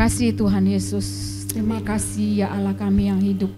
kasih Tuhan Yesus. Terima kasih ya Allah kami yang hidup.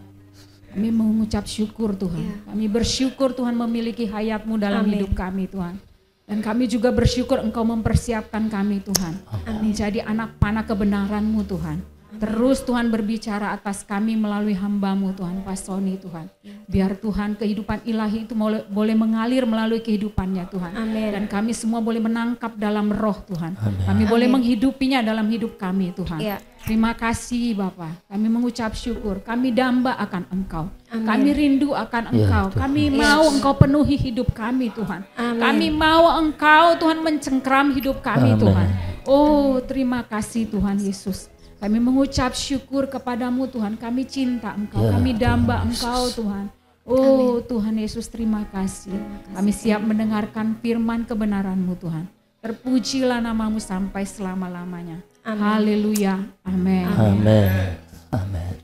Kami mengucap syukur Tuhan. Kami bersyukur Tuhan memiliki hayat-Mu dalam hidup kami Tuhan. Dan kami juga bersyukur Engkau mempersiapkan kami Tuhan. Menjadi anak panah kebenaran-Mu Tuhan. Terus Tuhan berbicara atas kami melalui hamba-Mu Tuhan, Pak Sony Tuhan. Biar Tuhan kehidupan ilahi itu boleh mengalir melalui kehidupannya Tuhan. Amin. Dan kami semua boleh menangkap dalam roh Tuhan. Amin. Kami boleh menghidupinya dalam hidup kami Tuhan. Ya. Terima kasih Bapa. Kami mengucap syukur. Kami damba akan Engkau. Amin. Kami rindu akan Engkau. Tuhan. Kami mau Engkau penuhi hidup kami Tuhan. Amin. Kami mau Engkau Tuhan mencengkram hidup kami Amin. Tuhan. Oh terima kasih Tuhan Yesus. Kami mengucap syukur kepadamu Tuhan. Kami cinta Engkau. Ya, Kami damba Tuhan Engkau Tuhan. Oh Tuhan Yesus terima kasih. Kami siap mendengarkan firman kebenaran-Mu Tuhan. Terpujilah nama-Mu sampai selama-lamanya. Haleluya. Amin. Amin. Amin.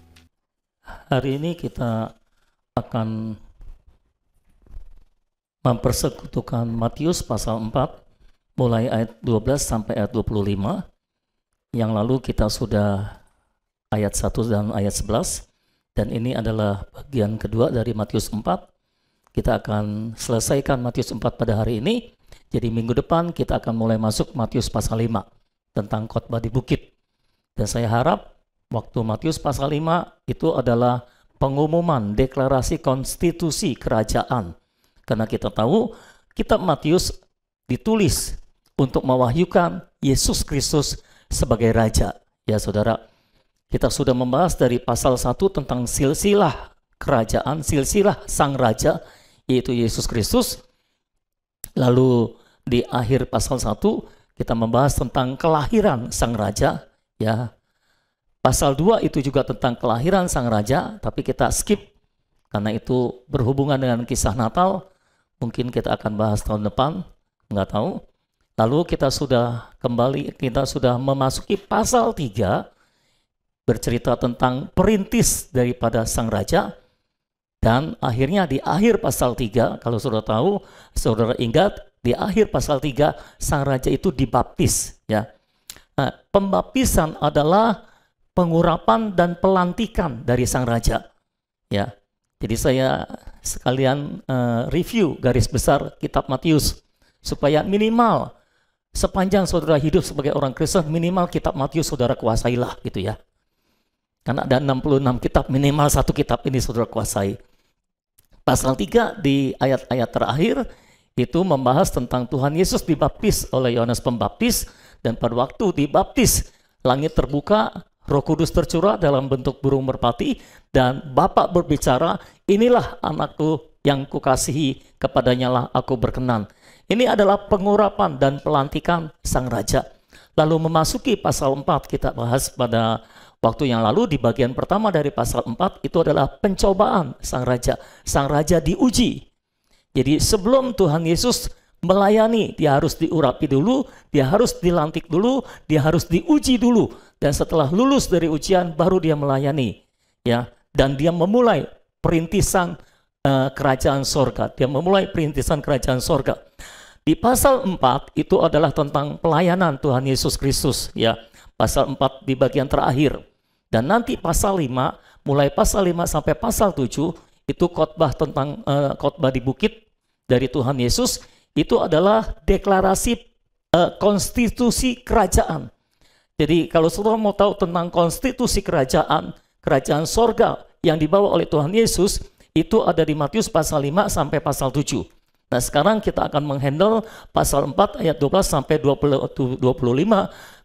Hari ini kita akan mempersekutukan Matius pasal 4 mulai ayat 12 sampai ayat 25. Yang lalu kita sudah ayat 1 dan ayat 11. Dan ini adalah bagian kedua dari Matius 4. Kita akan selesaikan Matius 4 pada hari ini. Jadi minggu depan kita akan mulai masuk Matius pasal 5 tentang khotbah di bukit. Dan saya harap waktu Matius pasal 5 itu adalah pengumuman deklarasi konstitusi kerajaan. Karena kita tahu kitab Matius ditulis untuk mewahyukan Yesus Kristus sebagai raja. Ya saudara, kita sudah membahas dari pasal 1 tentang silsilah kerajaan, silsilah sang raja, yaitu Yesus Kristus. Lalu di akhir pasal 1 kita membahas tentang kelahiran sang raja. Ya, pasal 2 itu juga tentang kelahiran sang raja, tapi kita skip karena itu berhubungan dengan kisah Natal. Mungkin kita akan bahas tahun depan, nggak tahu. Lalu kita sudah memasuki pasal 3, bercerita tentang perintis daripada sang raja. Dan akhirnya di akhir pasal 3, kalau saudara tahu, saudara ingat, di akhir pasal 3, sang raja itu dibaptis. Ya. Nah, pembaptisan adalah pengurapan dan pelantikan dari sang raja. Ya. Jadi saya sekalian review garis besar kitab Matius, supaya minimal sepanjang saudara hidup sebagai orang Kristen, minimal kitab Matius saudara kuasailah gitu ya. Karena ada 66 kitab, minimal satu kitab ini saudara kuasai. Pasal 3 di ayat-ayat terakhir itu membahas tentang Tuhan Yesus dibaptis oleh Yohanes Pembaptis, dan pada waktu dibaptis langit terbuka, Roh Kudus tercurah dalam bentuk burung merpati, dan Bapa berbicara, inilah anakku yang kukasihi, kepadanya lah aku berkenan. Ini adalah pengurapan dan pelantikan sang raja. Lalu memasuki pasal 4, kita bahas pada waktu yang lalu di bagian pertama dari pasal 4 itu adalah pencobaan sang raja. Sang raja diuji. Jadi sebelum Tuhan Yesus melayani, dia harus diurapi dulu, dia harus dilantik dulu, dia harus diuji dulu. Dan setelah lulus dari ujian baru dia melayani. Ya, dan dia memulai perintisan kerajaan sorga. Dia memulai perintisan kerajaan sorga. Di pasal 4 itu adalah tentang pelayanan Tuhan Yesus Kristus. Ya, pasal 4 di bagian terakhir. Dan nanti pasal 5, mulai pasal 5 sampai pasal 7, itu khotbah tentang khotbah di bukit dari Tuhan Yesus. Itu adalah deklarasi konstitusi kerajaan. Jadi kalau saudara mau tahu tentang konstitusi kerajaan, kerajaan sorga yang dibawa oleh Tuhan Yesus, itu ada di Matius pasal 5 sampai pasal 7. Nah sekarang kita akan menghandle pasal 4 ayat 12 sampai 25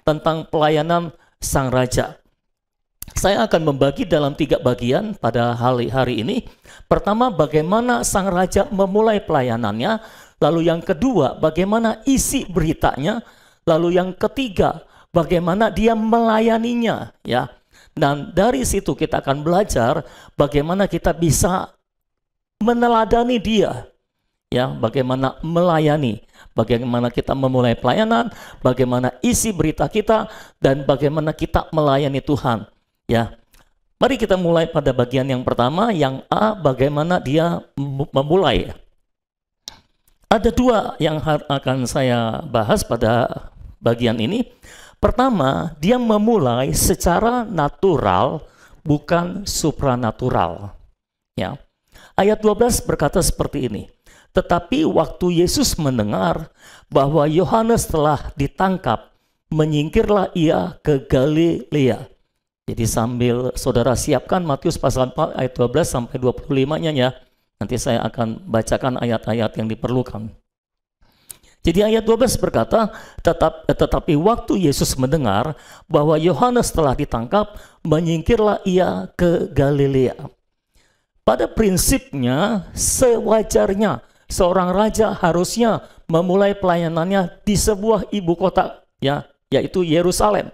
tentang pelayanan sang raja. Saya akan membagi dalam 3 bagian pada hari ini. Pertama, bagaimana sang raja memulai pelayanannya. Lalu yang kedua, bagaimana isi beritanya. Lalu yang ketiga, bagaimana dia melayaninya. Ya. Dan dari situ kita akan belajar bagaimana kita bisa meneladani dia. Ya, bagaimana melayani, bagaimana kita memulai pelayanan, bagaimana isi berita kita, dan bagaimana kita melayani Tuhan. Ya, mari kita mulai pada bagian yang pertama, yang A, bagaimana dia memulai. Ada 2 yang akan saya bahas pada bagian ini. Pertama, dia memulai secara natural, bukan supranatural. Ya. Ayat 12 berkata seperti ini. Tetapi waktu Yesus mendengar bahwa Yohanes telah ditangkap, menyingkirlah ia ke Galilea. Jadi sambil saudara siapkan Matius pasal 4 ayat 12 sampai 25-nya ya. Nanti saya akan bacakan ayat-ayat yang diperlukan. Jadi ayat 12 berkata, tetapi waktu Yesus mendengar bahwa Yohanes telah ditangkap, menyingkirlah ia ke Galilea. Pada prinsipnya, sewajarnya seorang raja harusnya memulai pelayanannya di sebuah ibu kota, ya, yaitu Yerusalem.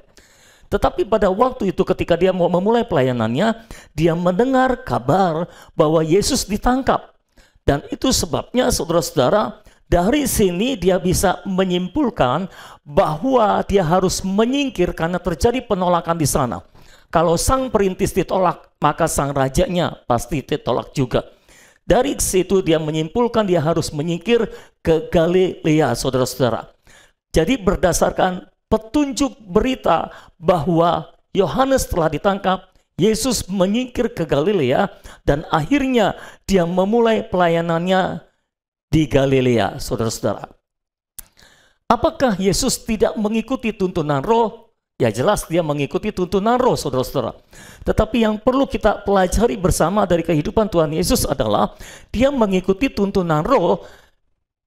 Tetapi pada waktu itu ketika dia mau memulai pelayanannya, dia mendengar kabar bahwa Yesus ditangkap. Dan itu sebabnya saudara-saudara, dari sini dia bisa menyimpulkan bahwa dia harus menyingkir karena terjadi penolakan di sana. Kalau sang perintis ditolak, maka sang rajanya pasti ditolak juga. Dari situ dia menyimpulkan dia harus menyingkir ke Galilea, saudara-saudara. Jadi berdasarkan petunjuk berita bahwa Yohanes telah ditangkap, Yesus menyingkir ke Galilea dan akhirnya dia memulai pelayanannya di Galilea, saudara-saudara. Apakah Yesus tidak mengikuti tuntunan Roh? Ya jelas dia mengikuti tuntunan Roh, saudara-saudara. Tetapi yang perlu kita pelajari bersama dari kehidupan Tuhan Yesus adalah dia mengikuti tuntunan Roh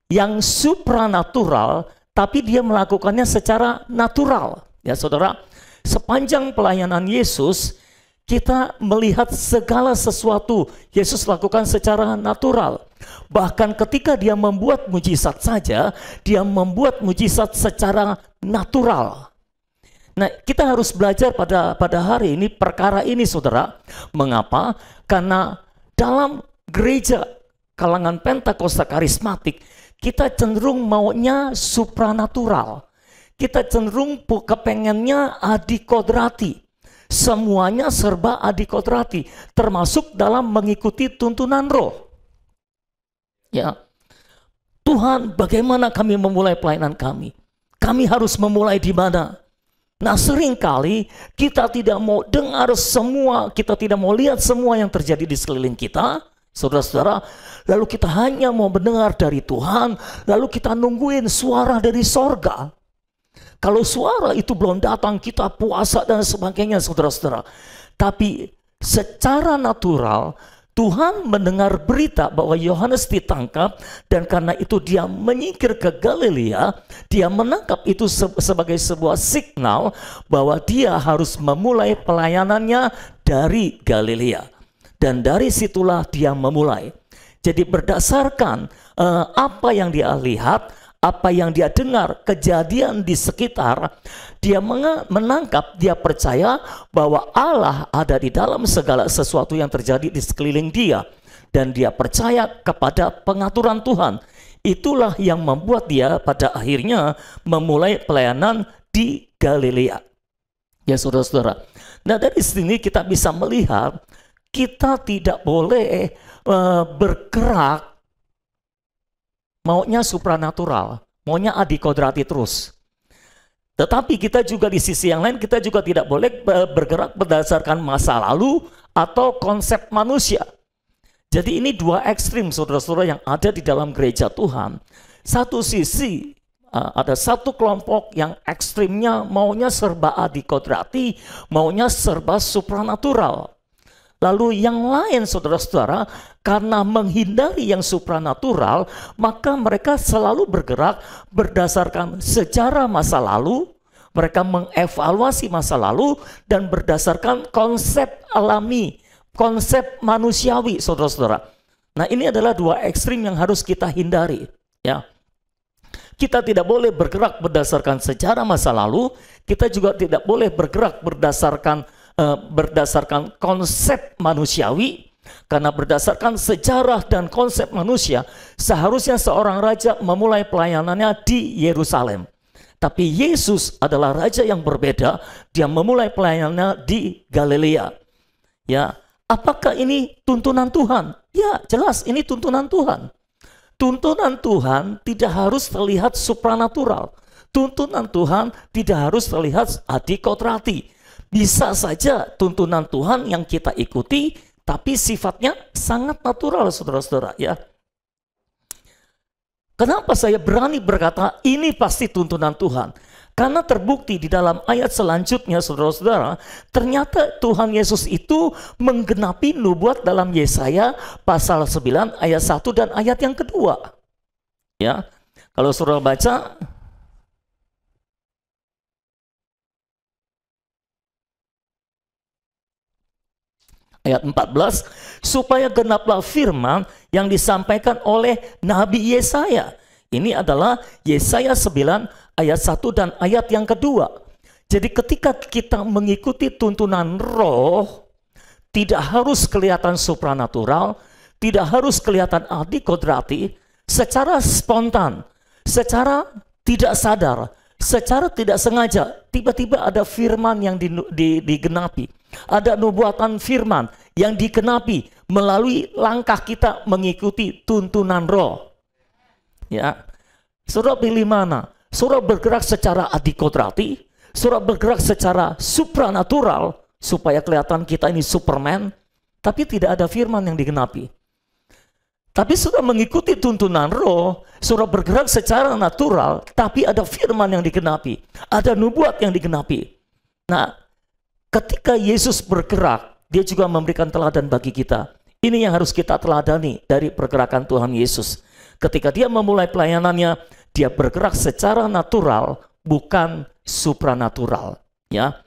yang supranatural, tapi dia melakukannya secara natural. Ya saudara, sepanjang pelayanan Yesus, kita melihat segala sesuatu Yesus lakukan secara natural. Bahkan ketika dia membuat mujizat saja, dia membuat mujizat secara natural. Nah, kita harus belajar pada hari ini perkara ini, saudara. Mengapa? Karena dalam gereja kalangan Pentakosta karismatik, kita cenderung maunya supranatural. Kita cenderung kepengennya adikodrati. Semuanya serba adikodrati, termasuk dalam mengikuti tuntunan Roh. Ya, Tuhan, bagaimana kami memulai pelayanan kami? Kami harus memulai di mana? Nah, seringkali kita tidak mau dengar semua, kita tidak mau lihat semua yang terjadi di sekeliling kita, saudara-saudara. Lalu kita hanya mau mendengar dari Tuhan, lalu kita nungguin suara dari sorga. Kalau suara itu belum datang, kita puasa dan sebagainya, saudara-saudara. Tapi secara natural, Tuhan mendengar berita bahwa Yohanes ditangkap, dan karena itu dia menyingkir ke Galilea. Dia menangkap itu sebagai sebuah signal bahwa dia harus memulai pelayanannya dari Galilea. Dan dari situlah dia memulai. Jadi berdasarkan apa yang dia lihat, apa yang dia dengar, kejadian di sekitar, dia menangkap, dia percaya bahwa Allah ada di dalam segala sesuatu yang terjadi di sekeliling dia. Dan dia percaya kepada pengaturan Tuhan. Itulah yang membuat dia pada akhirnya memulai pelayanan di Galilea. Ya saudara-saudara. Nah dari sini kita bisa melihat, kita tidak boleh bergerak maunya supranatural, maunya adikodrati terus. Tetapi kita juga di sisi yang lain, kita juga tidak boleh bergerak berdasarkan masa lalu atau konsep manusia. Jadi ini dua ekstrim, saudara-saudara, yang ada di dalam gereja Tuhan. Satu sisi ada satu kelompok yang ekstrimnya maunya serba adikodrati, maunya serba supranatural. Lalu yang lain, saudara-saudara, karena menghindari yang supranatural, maka mereka selalu bergerak berdasarkan sejarah masa lalu. Mereka mengevaluasi masa lalu dan berdasarkan konsep alami, konsep manusiawi, saudara-saudara. Nah, ini adalah dua ekstrim yang harus kita hindari. Ya, kita tidak boleh bergerak berdasarkan sejarah masa lalu. Kita juga tidak boleh bergerak berdasarkan konsep manusiawi, karena berdasarkan sejarah dan konsep manusia seharusnya seorang raja memulai pelayanannya di Yerusalem. Tapi Yesus adalah raja yang berbeda, dia memulai pelayanannya di Galilea. Ya, apakah ini tuntunan Tuhan? Ya, jelas ini tuntunan Tuhan. Tuntunan Tuhan tidak harus terlihat supranatural. tuntunan Tuhan tidak harus terlihat adikodrati. Bisa saja tuntunan Tuhan yang kita ikuti, tapi sifatnya sangat natural, saudara-saudara ya. Kenapa saya berani berkata ini pasti tuntunan Tuhan? Karena terbukti di dalam ayat selanjutnya, saudara-saudara, ternyata Tuhan Yesus itu menggenapi nubuat dalam Yesaya pasal 9 ayat 1 dan ayat yang kedua. Ya, kalau saudara baca ayat 14, supaya genaplah firman yang disampaikan oleh Nabi Yesaya. Ini adalah Yesaya 9 ayat 1 dan ayat yang kedua. Jadi ketika kita mengikuti tuntunan roh, tidak harus kelihatan supranatural, tidak harus kelihatan adikodrati, secara spontan, secara tidak sadar, secara tidak sengaja, tiba-tiba ada firman yang digenapi. Ada nubuatan firman yang digenapi melalui langkah kita mengikuti tuntunan roh. Ya, saudara pilih mana? Saudara bergerak secara adikodrati, saudara bergerak secara supranatural supaya kelihatan kita ini Superman, tapi tidak ada firman yang digenapi. Tapi saudara mengikuti tuntunan roh, saudara bergerak secara natural, tapi ada firman yang digenapi, ada nubuat yang digenapi. Nah, ketika Yesus bergerak, dia juga memberikan teladan bagi kita. Ini yang harus kita teladani dari pergerakan Tuhan Yesus. Ketika dia memulai pelayanannya, dia bergerak secara natural, bukan supranatural. Ya,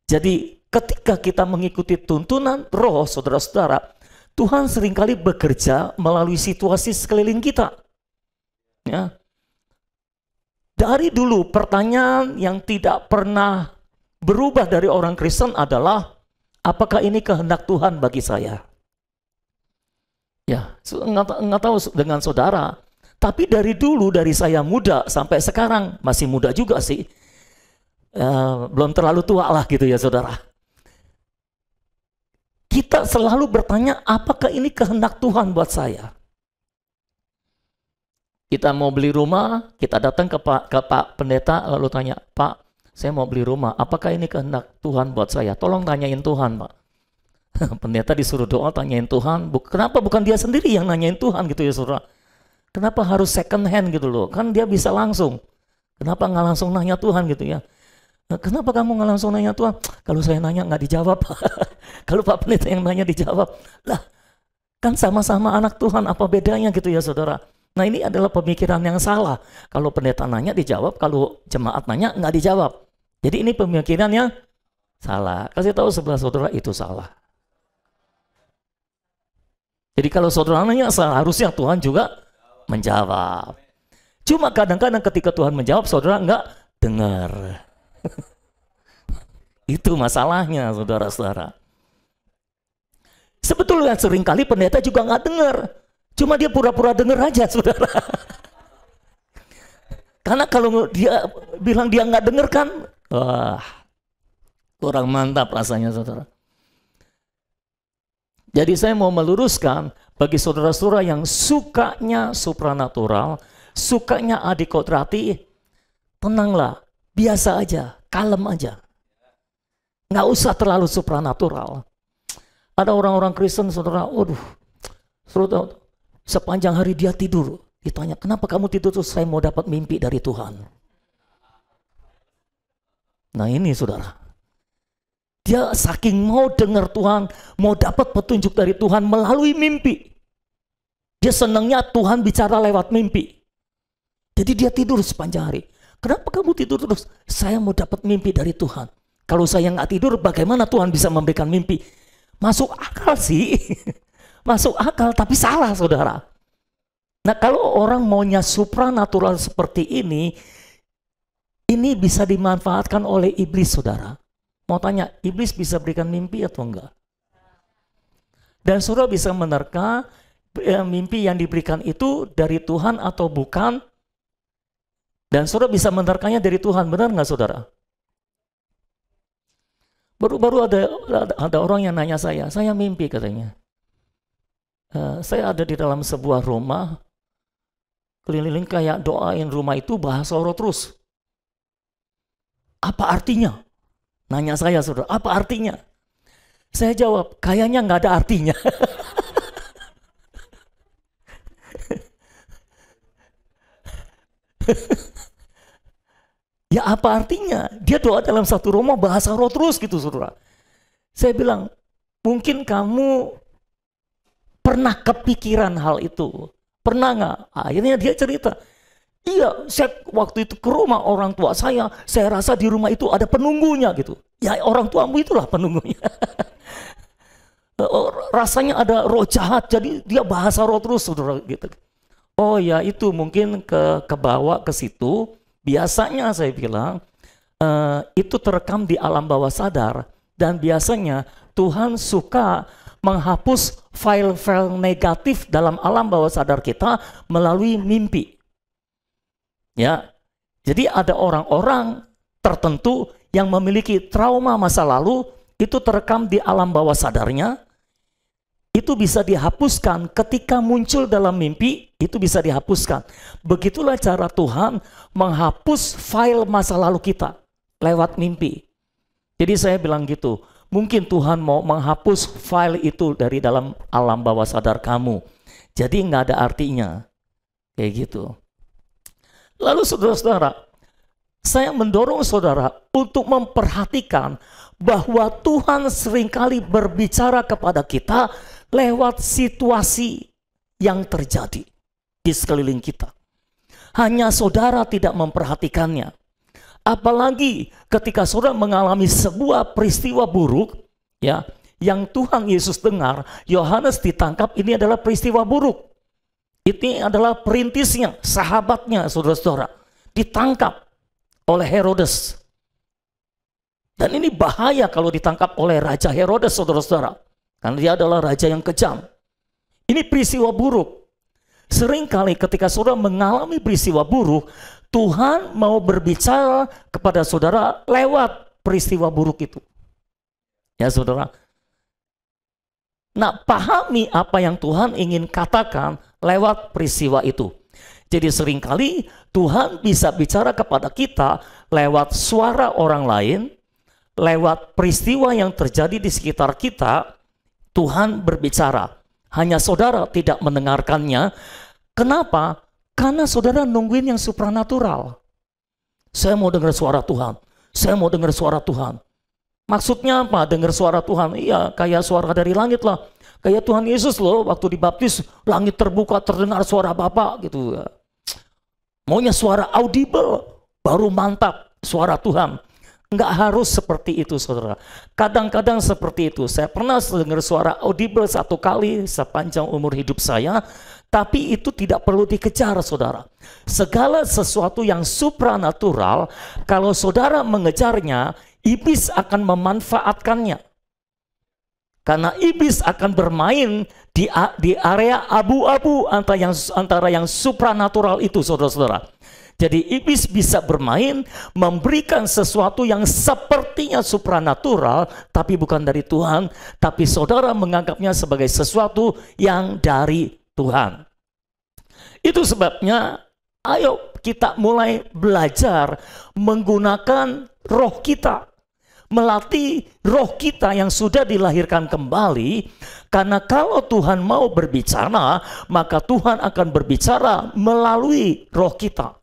jadi ketika kita mengikuti tuntunan roh, saudara-saudara, Tuhan seringkali bekerja melalui situasi sekeliling kita. Ya. Dari dulu pertanyaan yang tidak pernah berubah dari orang Kristen adalah, apakah ini kehendak Tuhan bagi saya? Ya, nggak tahu dengan saudara. Tapi dari dulu, dari saya muda sampai sekarang, masih muda juga sih. Belum terlalu tua lah gitu ya saudara. Kita selalu bertanya, apakah ini kehendak Tuhan buat saya? Kita mau beli rumah, kita datang ke Pak Pendeta, lalu tanya, Pak, saya mau beli rumah, apakah ini kehendak Tuhan buat saya? Tolong tanyain Tuhan, Pak. Pendeta disuruh doa, tanyain Tuhan. Kenapa bukan dia sendiri yang nanyain Tuhan gitu ya saudara? Kenapa harus second hand gitu loh? Kan dia bisa langsung. Kenapa nggak langsung nanya Tuhan gitu ya? Kenapa kamu nggak langsung nanya Tuhan? Kalau saya nanya nggak dijawab. Kalau Pak Pendeta yang nanya dijawab. Lah, kan sama-sama anak Tuhan, apa bedanya gitu ya saudara? Nah, ini adalah pemikiran yang salah. Kalau pendeta nanya dijawab, kalau jemaat nanya nggak dijawab. Jadi ini pemikiran yang salah. Kasih tahu sebelah saudara itu salah. Jadi kalau saudara nanya, seharusnya Tuhan juga menjawab. Cuma kadang-kadang ketika Tuhan menjawab, saudara nggak dengar. Itu masalahnya, saudara-saudara. Sebetulnya seringkali pendeta juga nggak dengar. Cuma dia pura-pura dengar aja, saudara. Karena kalau dia bilang dia nggak dengar kan, wah, kurang mantap rasanya, saudara. Jadi saya mau meluruskan bagi saudara-saudara yang sukanya supranatural, sukanya adikodrati, tenanglah, biasa aja, kalem aja. Nggak usah terlalu supranatural. Ada orang-orang Kristen, saudara, waduh, saudara, sepanjang hari dia tidur, ditanya, kenapa kamu tidur? Terus saya mau dapat mimpi dari Tuhan. Nah ini saudara, dia saking mau dengar Tuhan, mau dapat petunjuk dari Tuhan melalui mimpi. Dia senangnya Tuhan bicara lewat mimpi. Jadi dia tidur sepanjang hari. Kenapa kamu tidur terus? Saya mau dapat mimpi dari Tuhan. Kalau saya nggak tidur, bagaimana Tuhan bisa memberikan mimpi? Masuk akal sih. Masuk akal, tapi salah saudara. Nah kalau orang maunya supranatural seperti ini bisa dimanfaatkan oleh iblis saudara. Mau tanya, iblis bisa berikan mimpi atau enggak? Dan saudara bisa menerka mimpi yang diberikan itu dari Tuhan atau bukan. Dan saudara bisa menerkanya dari Tuhan, benar nggak saudara? Baru-baru ada orang yang nanya saya mimpi katanya. Saya ada di dalam sebuah rumah, keliling kayak doain rumah itu bahasa roh terus. Apa artinya? Nanya saya, saudara, apa artinya? Saya jawab, kayaknya nggak ada artinya. Ya apa artinya? Dia doa dalam 1 Roma bahasa roh terus gitu, saudara. Saya bilang, mungkin kamu pernah kepikiran hal itu. Pernah nggak? Akhirnya dia cerita, iya, saya waktu itu ke rumah orang tua saya rasa di rumah itu ada penunggunya gitu. Ya orang tuamu itulah penunggunya. Rasanya ada roh jahat, jadi dia bahasa roh terus, saudara gitu. Oh ya, itu mungkin kebawa ke situ. Biasanya saya bilang itu terekam di alam bawah sadar, dan biasanya Tuhan suka menghapus file-file negatif dalam alam bawah sadar kita melalui mimpi. Ya, jadi ada orang-orang tertentu yang memiliki trauma masa lalu, itu terekam di alam bawah sadarnya. Itu bisa dihapuskan ketika muncul dalam mimpi, itu bisa dihapuskan. Begitulah cara Tuhan menghapus file masa lalu kita lewat mimpi. Jadi saya bilang gitu, mungkin Tuhan mau menghapus file itu dari dalam alam bawah sadar kamu. Jadi nggak ada artinya, kayak gitu. Lalu saudara-saudara, saya mendorong saudara untuk memperhatikan bahwa Tuhan seringkali berbicara kepada kita lewat situasi yang terjadi di sekeliling kita. Hanya saudara tidak memperhatikannya. Apalagi ketika saudara mengalami sebuah peristiwa buruk, ya, yang Tuhan Yesus dengar, Yohanes ditangkap, ini adalah peristiwa buruk. Ini adalah perintisnya, sahabatnya, saudara-saudara, ditangkap oleh Herodes. Dan ini bahaya kalau ditangkap oleh Raja Herodes, saudara-saudara. Karena dia adalah raja yang kejam. Ini peristiwa buruk. Seringkali ketika saudara mengalami peristiwa buruk, Tuhan mau berbicara kepada saudara lewat peristiwa buruk itu. Ya saudara. Nah, pahami apa yang Tuhan ingin katakan lewat peristiwa itu. Jadi seringkali Tuhan bisa bicara kepada kita lewat suara orang lain, lewat peristiwa yang terjadi di sekitar kita. Tuhan berbicara, hanya saudara tidak mendengarkannya. Kenapa? Karena saudara nungguin yang supranatural. Saya mau dengar suara Tuhan, saya mau dengar suara Tuhan. Maksudnya apa dengar suara Tuhan? Iya, kayak suara dari langit lah. Kayak Tuhan Yesus loh, waktu dibaptis, langit terbuka, terdengar suara Bapa gitu. Maunya suara audible, baru mantap suara Tuhan. Enggak harus seperti itu, saudara. Kadang-kadang seperti itu. Saya pernah dengar suara audible 1 kali sepanjang umur hidup saya, tapi itu tidak perlu dikejar, saudara. Segala sesuatu yang supranatural, kalau saudara mengejarnya, iblis akan memanfaatkannya. Karena iblis akan bermain di area abu-abu antara yang supranatural itu, saudara-saudara. Jadi iblis bisa bermain, memberikan sesuatu yang sepertinya supranatural, tapi bukan dari Tuhan, tapi saudara menganggapnya sebagai sesuatu yang dari Tuhan. Itu sebabnya, ayo kita mulai belajar menggunakan roh kita. Melatih roh kita yang sudah dilahirkan kembali, karena kalau Tuhan mau berbicara, maka Tuhan akan berbicara melalui roh kita.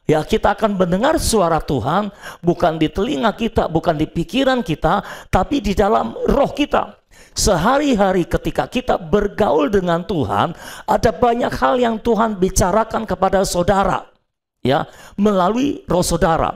Ya, kita akan mendengar suara Tuhan bukan di telinga kita, bukan di pikiran kita, tapi di dalam roh kita. Sehari-hari ketika kita bergaul dengan Tuhan, ada banyak hal yang Tuhan bicarakan kepada saudara, ya, melalui roh saudara.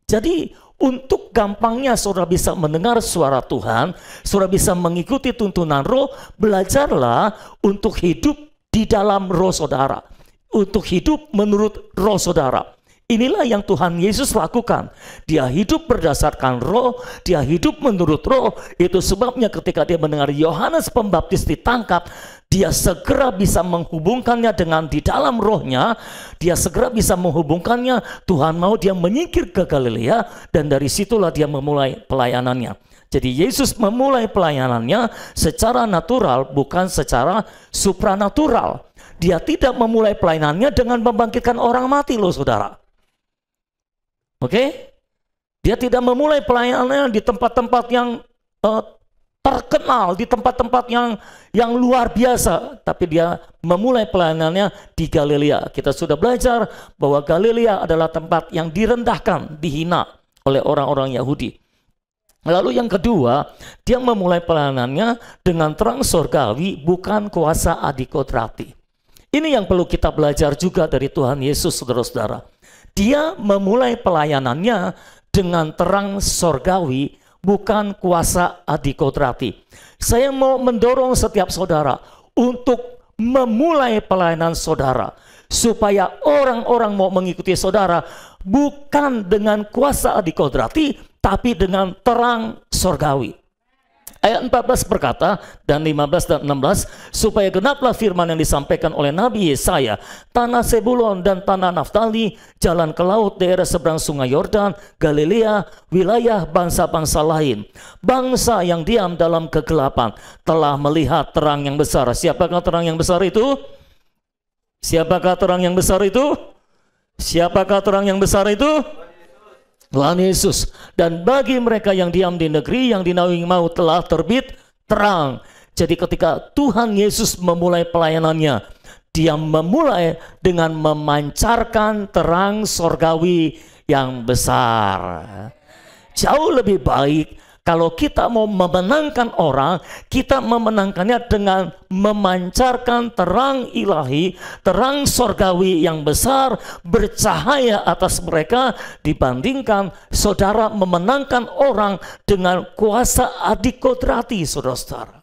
Jadi untuk gampangnya saudara bisa mendengar suara Tuhan, saudara bisa mengikuti tuntunan roh, belajarlah untuk hidup di dalam roh saudara, untuk hidup menurut roh saudara. Inilah yang Tuhan Yesus lakukan. Dia hidup berdasarkan roh, dia hidup menurut roh. Itu sebabnya ketika dia mendengar Yohanes Pembaptis ditangkap, dia segera bisa menghubungkannya dengan di dalam rohnya. Dia segera bisa menghubungkannya. Tuhan mau dia menyingkir ke Galilea, dan dari situlah dia memulai pelayanannya. Jadi Yesus memulai pelayanannya secara natural, bukan secara supranatural. Dia tidak memulai pelayanannya dengan membangkitkan orang mati loh, saudara. Oke? Dia tidak memulai pelayanannya di tempat-tempat yang terkenal, di tempat-tempat yang luar biasa, tapi dia memulai pelayanannya di Galilea. Kita sudah belajar bahwa Galilea adalah tempat yang direndahkan, dihina oleh orang-orang Yahudi. Lalu yang kedua, dia memulai pelayanannya dengan terang sorgawi, bukan kuasa adikodrati. Ini yang perlu kita belajar juga dari Tuhan Yesus, saudara-saudara. Dia memulai pelayanannya dengan terang sorgawi, bukan kuasa adikodrati. Saya mau mendorong setiap saudara untuk memulai pelayanan saudara, supaya orang-orang mau mengikuti saudara bukan dengan kuasa adikodrati, tapi dengan terang sorgawi. Ayat 14 berkata, dan 15 dan 16, supaya genaplah firman yang disampaikan oleh Nabi Yesaya, tanah Sebulon dan tanah Naftali, jalan ke laut daerah seberang sungai Yordan, Galilea, wilayah bangsa-bangsa lain. Bangsa yang diam dalam kegelapan telah melihat terang yang besar. Siapakah terang yang besar itu? Siapakah terang yang besar itu? Siapakah terang yang besar itu? Tuhan Yesus. Dan bagi mereka yang diam di negeri yang dinaungi maut telah terbit terang. Jadi ketika Tuhan Yesus memulai pelayanannya, dia memulai dengan memancarkan terang sorgawi yang besar. Jauh lebih baik kalau kita mau memenangkan orang, kita memenangkannya dengan memancarkan terang ilahi, terang sorgawi yang besar, bercahaya atas mereka, dibandingkan saudara memenangkan orang dengan kuasa adikodrati, saudara-saudara.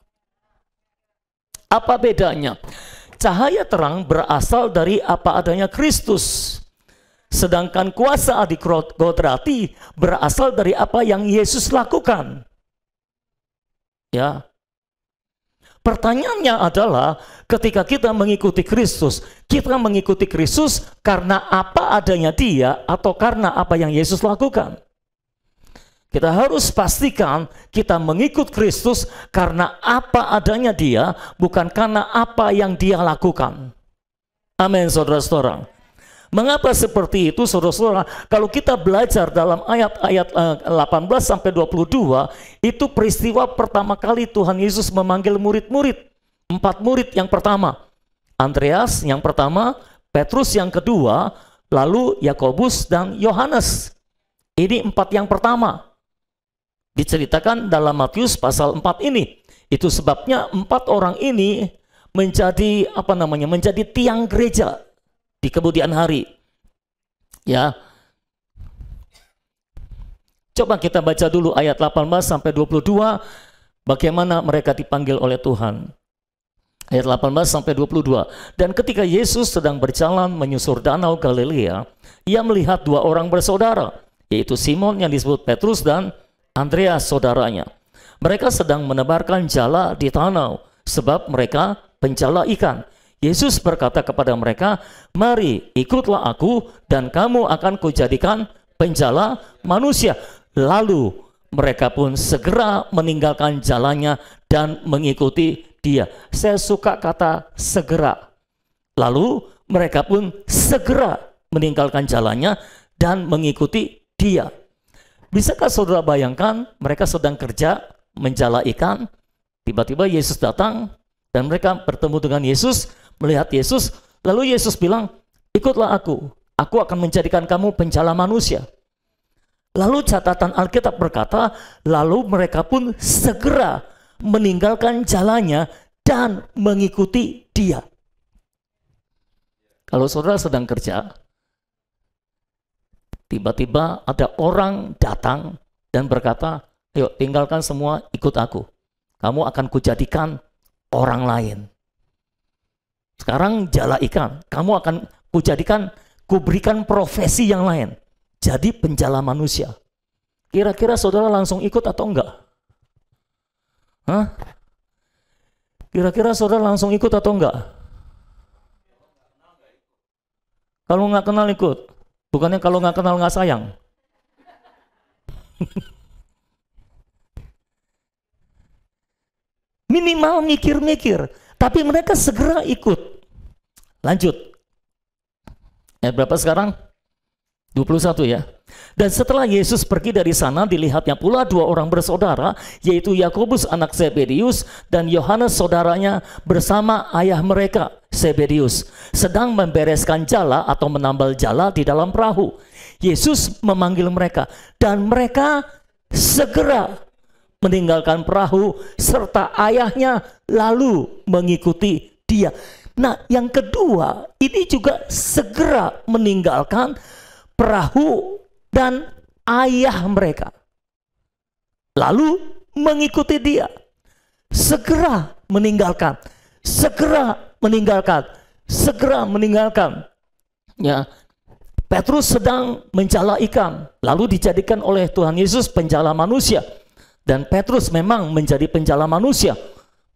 Apa bedanya? Cahaya terang berasal dari apa adanya Kristus. Sedangkan kuasa adikodrati berasal dari apa yang Yesus lakukan. Ya. Pertanyaannya adalah ketika kita mengikuti Kristus, kita mengikuti Kristus karena apa adanya Dia atau karena apa yang Yesus lakukan? Kita harus pastikan kita mengikut Kristus karena apa adanya Dia, bukan karena apa yang Dia lakukan. Amin, saudara-saudara. Mengapa seperti itu, saudara-saudara? Kalau kita belajar dalam ayat-ayat 18 sampai 22, itu peristiwa pertama kali Tuhan Yesus memanggil murid-murid. 4 murid yang pertama, Andreas yang pertama, Petrus yang kedua, lalu Yakobus dan Yohanes. Ini 4 yang pertama. Diceritakan dalam Matius pasal 4 ini. Itu sebabnya 4 orang ini menjadi menjadi tiang gereja di kemudian hari. Ya. Coba kita baca dulu ayat 18 sampai 22 bagaimana mereka dipanggil oleh Tuhan. Ayat 18 sampai 22. Dan ketika Yesus sedang berjalan menyusur danau Galilea, ia melihat 2 orang bersaudara, yaitu Simon yang disebut Petrus dan Andreas saudaranya. Mereka sedang menebarkan jala di danau, sebab mereka penjala ikan. Yesus berkata kepada mereka, mari ikutlah aku dan kamu akan kujadikan penjala manusia. Lalu mereka pun segera meninggalkan jalannya dan mengikuti Dia. Saya suka kata segera. Lalu mereka pun segera meninggalkan jalannya dan mengikuti Dia. Bisakah saudara bayangkan mereka sedang kerja menjala ikan, tiba-tiba Yesus datang dan mereka bertemu dengan Yesus, melihat Yesus, lalu Yesus bilang, ikutlah aku akan menjadikan kamu penjala manusia. Lalu catatan Alkitab berkata, lalu mereka pun segera meninggalkan jalannya dan mengikuti Dia. Kalau saudara sedang kerja, tiba-tiba ada orang datang dan berkata, ayo tinggalkan semua, ikut aku. Kamu akan kujadikan orang lain. Sekarang jala ikan, kamu akan kuberikan profesi yang lain. Jadi penjala manusia. Kira-kira saudara langsung ikut atau enggak? Hah? Kira-kira saudara langsung ikut atau enggak? Kalau nggak kenal ikut. Bukannya kalau nggak kenal nggak sayang. Minimal mikir-mikir. Tapi mereka segera ikut. Lanjut. Ayat berapa sekarang? 21 ya. Dan setelah Yesus pergi dari sana, dilihatnya pula dua orang bersaudara, yaitu Yakobus anak Zebedius dan Yohanes saudaranya bersama ayah mereka Zebedius, sedang membereskan jala atau menambal jala di dalam perahu. Yesus memanggil mereka, dan mereka segera meninggalkan perahu serta ayahnya lalu mengikuti dia. Nah, yang kedua, ini juga segera meninggalkan perahu dan ayah mereka, lalu mengikuti dia. Segera meninggalkan, segera meninggalkan, segera meninggalkan. Ya, Petrus sedang menjala ikan, lalu dijadikan oleh Tuhan Yesus penjala manusia. Dan Petrus memang menjadi penjala manusia.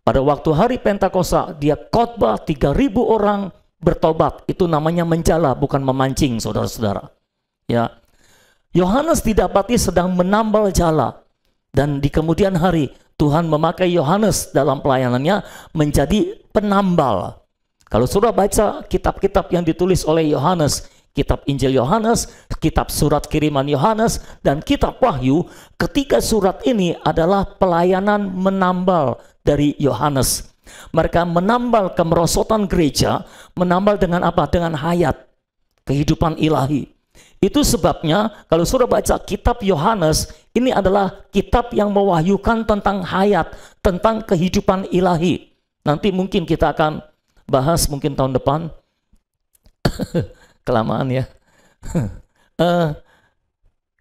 Pada waktu hari Pentakosta, dia khotbah 3.000 orang bertobat. Itu namanya menjala, bukan memancing, saudara-saudara. Ya, Yohanes didapati sedang menambal jala, dan di kemudian hari Tuhan memakai Yohanes dalam pelayanannya menjadi penambal. Kalau saudara baca kitab-kitab yang ditulis oleh Yohanes, kitab Injil Yohanes, kitab surat kiriman Yohanes, dan kitab Wahyu, ketiga surat ini adalah pelayanan menambal dari Yohanes. Mereka menambal kemerosotan gereja, menambal dengan apa? Dengan hayat, kehidupan ilahi. Itu sebabnya kalau sudah baca kitab Yohanes, ini adalah kitab yang mewahyukan tentang hayat, tentang kehidupan ilahi. Nanti mungkin kita akan bahas mungkin tahun depan. Kelamaan ya.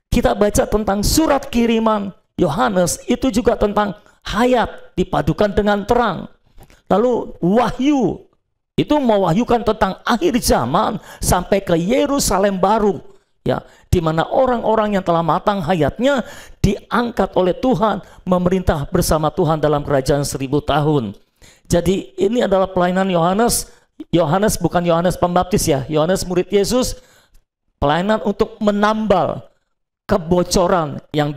Kita baca tentang surat kiriman Yohanes, itu juga tentang hayat dipadukan dengan terang. Lalu Wahyu itu mewahyukan tentang akhir zaman sampai ke Yerusalem baru. Ya, di mana orang-orang yang telah matang hayatnya diangkat oleh Tuhan, memerintah bersama Tuhan dalam kerajaan 1000 tahun. Jadi ini adalah pelayanan Yohanes. Yohanes bukan Yohanes Pembaptis ya, Yohanes murid Yesus, pelayanan untuk menambal kebocoran yang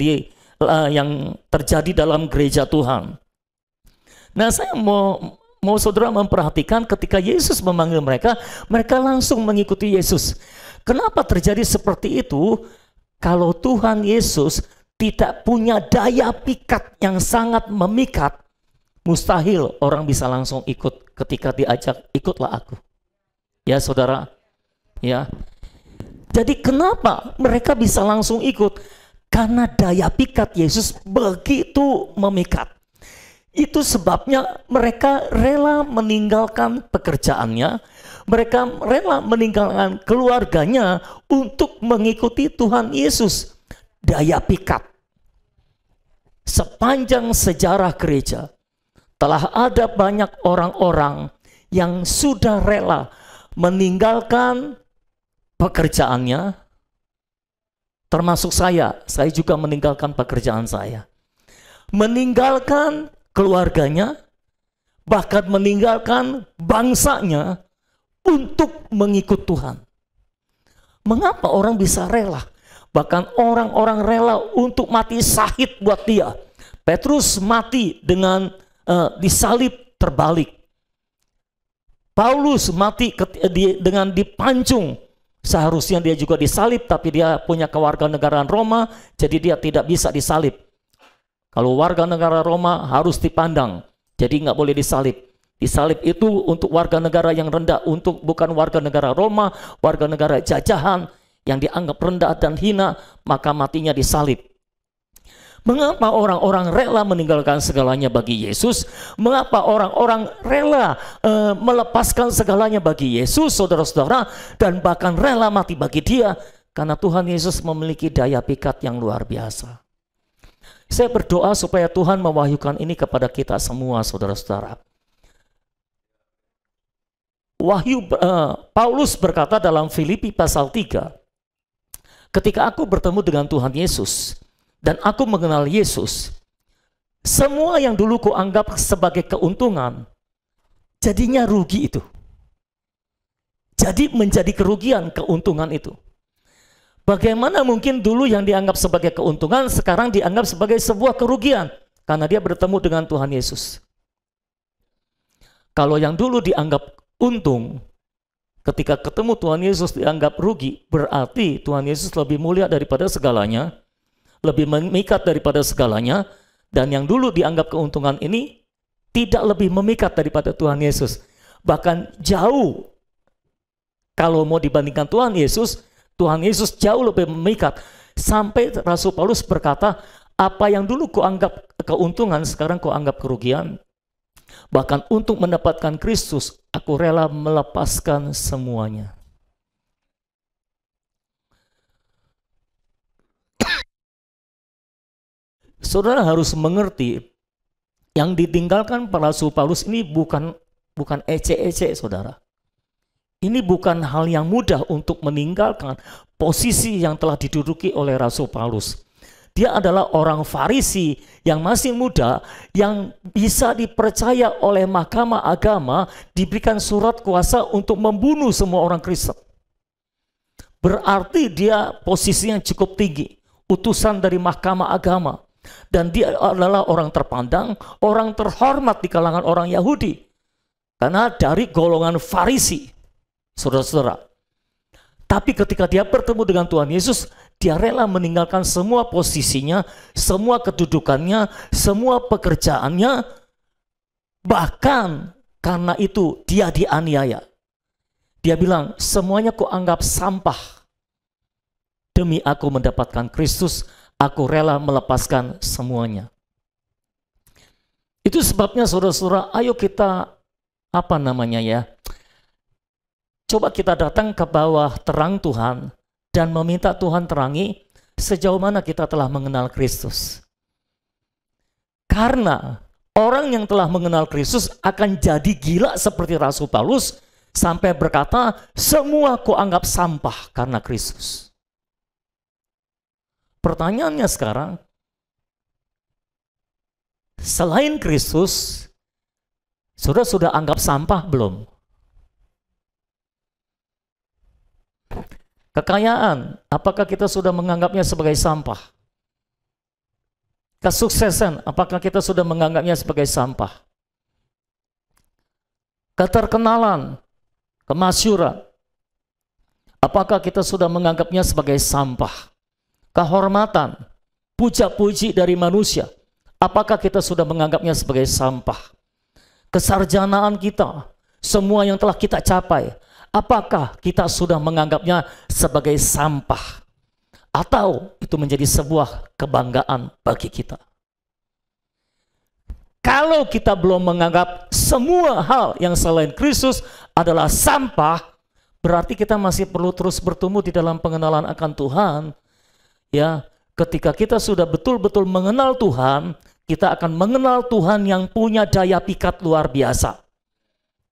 terjadi dalam gereja Tuhan. Nah, saya mau saudara memperhatikan ketika Yesus memanggil mereka, mereka langsung mengikuti Yesus. Kenapa terjadi seperti itu? Kalau Tuhan Yesus tidak punya daya pikat yang sangat memikat, mustahil orang bisa langsung ikut ketika diajak, ikutlah aku. Ya saudara, ya. Jadi kenapa mereka bisa langsung ikut? Karena daya pikat Yesus begitu memikat. Itu sebabnya mereka rela meninggalkan pekerjaannya, mereka rela meninggalkan keluarganya untuk mengikuti Tuhan Yesus. Daya pikat. Sepanjang sejarah gereja, telah ada banyak orang-orang yang sudah rela meninggalkan pekerjaannya, termasuk saya juga meninggalkan pekerjaan saya. Meninggalkan keluarganya, bahkan meninggalkan bangsanya untuk mengikut Tuhan. Mengapa orang bisa rela? Bahkan orang-orang rela untuk mati syahid buat dia. Petrus mati dengan disalib terbalik. Paulus mati dengan dipancung. Seharusnya dia juga disalib, tapi dia punya kewarganegaraan Roma, jadi dia tidak bisa disalib. Kalau warga negara Roma harus dipandang, jadi nggak boleh disalib. Disalib itu untuk warga negara yang rendah, untuk bukan warga negara Roma, warga negara jajahan yang dianggap rendah dan hina, maka matinya disalib. Mengapa orang-orang rela meninggalkan segalanya bagi Yesus? Mengapa orang-orang rela melepaskan segalanya bagi Yesus, saudara-saudara, dan bahkan rela mati bagi Dia? Karena Tuhan Yesus memiliki daya pikat yang luar biasa. Saya berdoa supaya Tuhan mewahyukan ini kepada kita semua, saudara-saudara. Paulus berkata dalam Filipi pasal 3, ketika aku bertemu dengan Tuhan Yesus dan aku mengenal Yesus, semua yang dulu kuanggap sebagai keuntungan jadinya rugi itu. Jadi menjadi kerugian keuntungan itu. Bagaimana mungkin dulu yang dianggap sebagai keuntungan sekarang dianggap sebagai sebuah kerugian? Karena dia bertemu dengan Tuhan Yesus. Kalau yang dulu dianggap untung, ketika ketemu Tuhan Yesus dianggap rugi, berarti Tuhan Yesus lebih mulia daripada segalanya, lebih memikat daripada segalanya, dan yang dulu dianggap keuntungan ini tidak lebih memikat daripada Tuhan Yesus. Bahkan jauh, kalau mau dibandingkan Tuhan Yesus jauh lebih memikat. Sampai Rasul Paulus berkata, apa yang dulu kau anggap keuntungan, sekarang kau anggap kerugian. Bahkan untuk mendapatkan Kristus, aku rela melepaskan semuanya. Saudara harus mengerti, yang ditinggalkan Rasul Paulus ini bukan ece-ece, saudara. Ini bukan hal yang mudah untuk meninggalkan posisi yang telah diduduki oleh Rasul Paulus. Dia adalah orang Farisi yang masih muda, yang bisa dipercaya oleh mahkamah agama, diberikan surat kuasa untuk membunuh semua orang Kristen. Berarti dia posisinya cukup tinggi, utusan dari mahkamah agama. Dan dia adalah orang terpandang, orang terhormat di kalangan orang Yahudi. Karena dari golongan Farisi, saudara-saudara. Tapi ketika dia bertemu dengan Tuhan Yesus, dia rela meninggalkan semua posisinya, semua kedudukannya, semua pekerjaannya. Bahkan karena itu dia dianiaya. Dia bilang, semuanya ku anggap sampah. Demi aku mendapatkan Kristus, aku rela melepaskan semuanya. Itu sebabnya saudara-saudara, ayo kita, coba kita datang ke bawah terang Tuhan dan meminta Tuhan terangi sejauh mana kita telah mengenal Kristus. Karena orang yang telah mengenal Kristus akan jadi gila seperti Rasul Paulus sampai berkata, semua ku anggap sampah karena Kristus. Pertanyaannya sekarang, selain Kristus, saudara sudah anggap sampah belum? Kekayaan, apakah kita sudah menganggapnya sebagai sampah? Kesuksesan, apakah kita sudah menganggapnya sebagai sampah? Keterkenalan, kemasyhuran, apakah kita sudah menganggapnya sebagai sampah? Kehormatan, puja-puji dari manusia, apakah kita sudah menganggapnya sebagai sampah? Kesarjanaan kita, semua yang telah kita capai, apakah kita sudah menganggapnya sebagai sampah? Atau itu menjadi sebuah kebanggaan bagi kita? Kalau kita belum menganggap semua hal yang selain Kristus adalah sampah, berarti kita masih perlu terus bertumbuh di dalam pengenalan akan Tuhan. Ya, ketika kita sudah betul-betul mengenal Tuhan, kita akan mengenal Tuhan yang punya daya pikat luar biasa.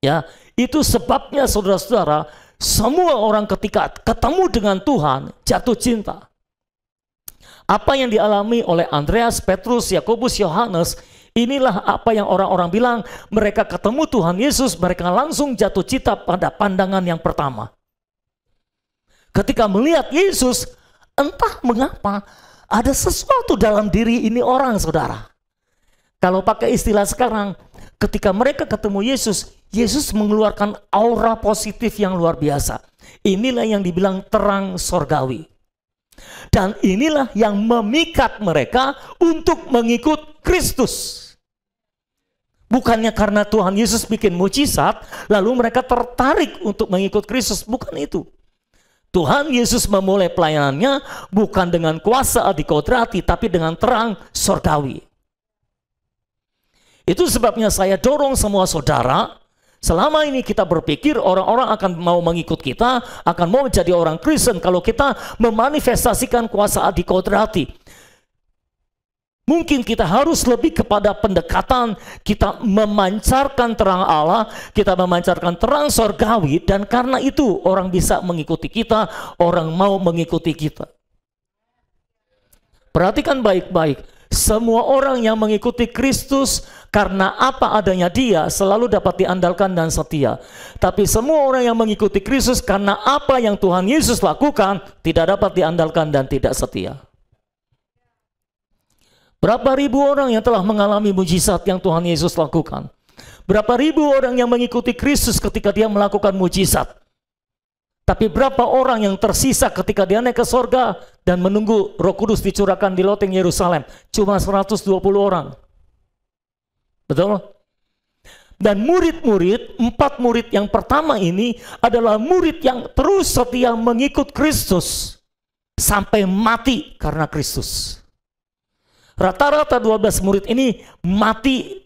Ya, itu sebabnya saudara-saudara, semua orang ketika ketemu dengan Tuhan jatuh cinta. Apa yang dialami oleh Andreas, Petrus, Yakobus, Yohanes, inilah apa yang orang-orang bilang, mereka ketemu Tuhan Yesus, mereka langsung jatuh cinta pada pandangan yang pertama. Ketika melihat Yesus, entah mengapa ada sesuatu dalam diri ini orang, saudara. Kalau pakai istilah sekarang, ketika mereka ketemu Yesus, Yesus mengeluarkan aura positif yang luar biasa. Inilah yang dibilang terang sorgawi. Dan inilah yang memikat mereka untuk mengikut Kristus. Bukannya karena Tuhan Yesus bikin mujizat, lalu mereka tertarik untuk mengikut Kristus. Bukan itu. Tuhan Yesus memulai pelayanannya bukan dengan kuasa adikodrati, tapi dengan terang sorgawi. Itu sebabnya saya dorong semua saudara, selama ini kita berpikir orang-orang akan mau mengikut kita, akan mau menjadi orang Kristen kalau kita memanifestasikan kuasa adikodrati. Mungkin kita harus lebih kepada pendekatan, kita memancarkan terang Allah, kita memancarkan terang sorgawi, dan karena itu orang bisa mengikuti kita, orang mau mengikuti kita. Perhatikan baik-baik, semua orang yang mengikuti Kristus karena apa adanya dia selalu dapat diandalkan dan setia. Tapi semua orang yang mengikuti Kristus karena apa yang Tuhan Yesus lakukan tidak dapat diandalkan dan tidak setia. Berapa ribu orang yang telah mengalami mujizat yang Tuhan Yesus lakukan? Berapa ribu orang yang mengikuti Kristus ketika dia melakukan mujizat? Tapi berapa orang yang tersisa ketika dia naik ke sorga dan menunggu Roh Kudus dicurahkan di loteng Yerusalem? Cuma 120 orang. Betul? Dan murid-murid, 4 murid yang pertama ini adalah murid yang terus setia mengikut Kristus sampai mati karena Kristus. Rata-rata 12 murid ini mati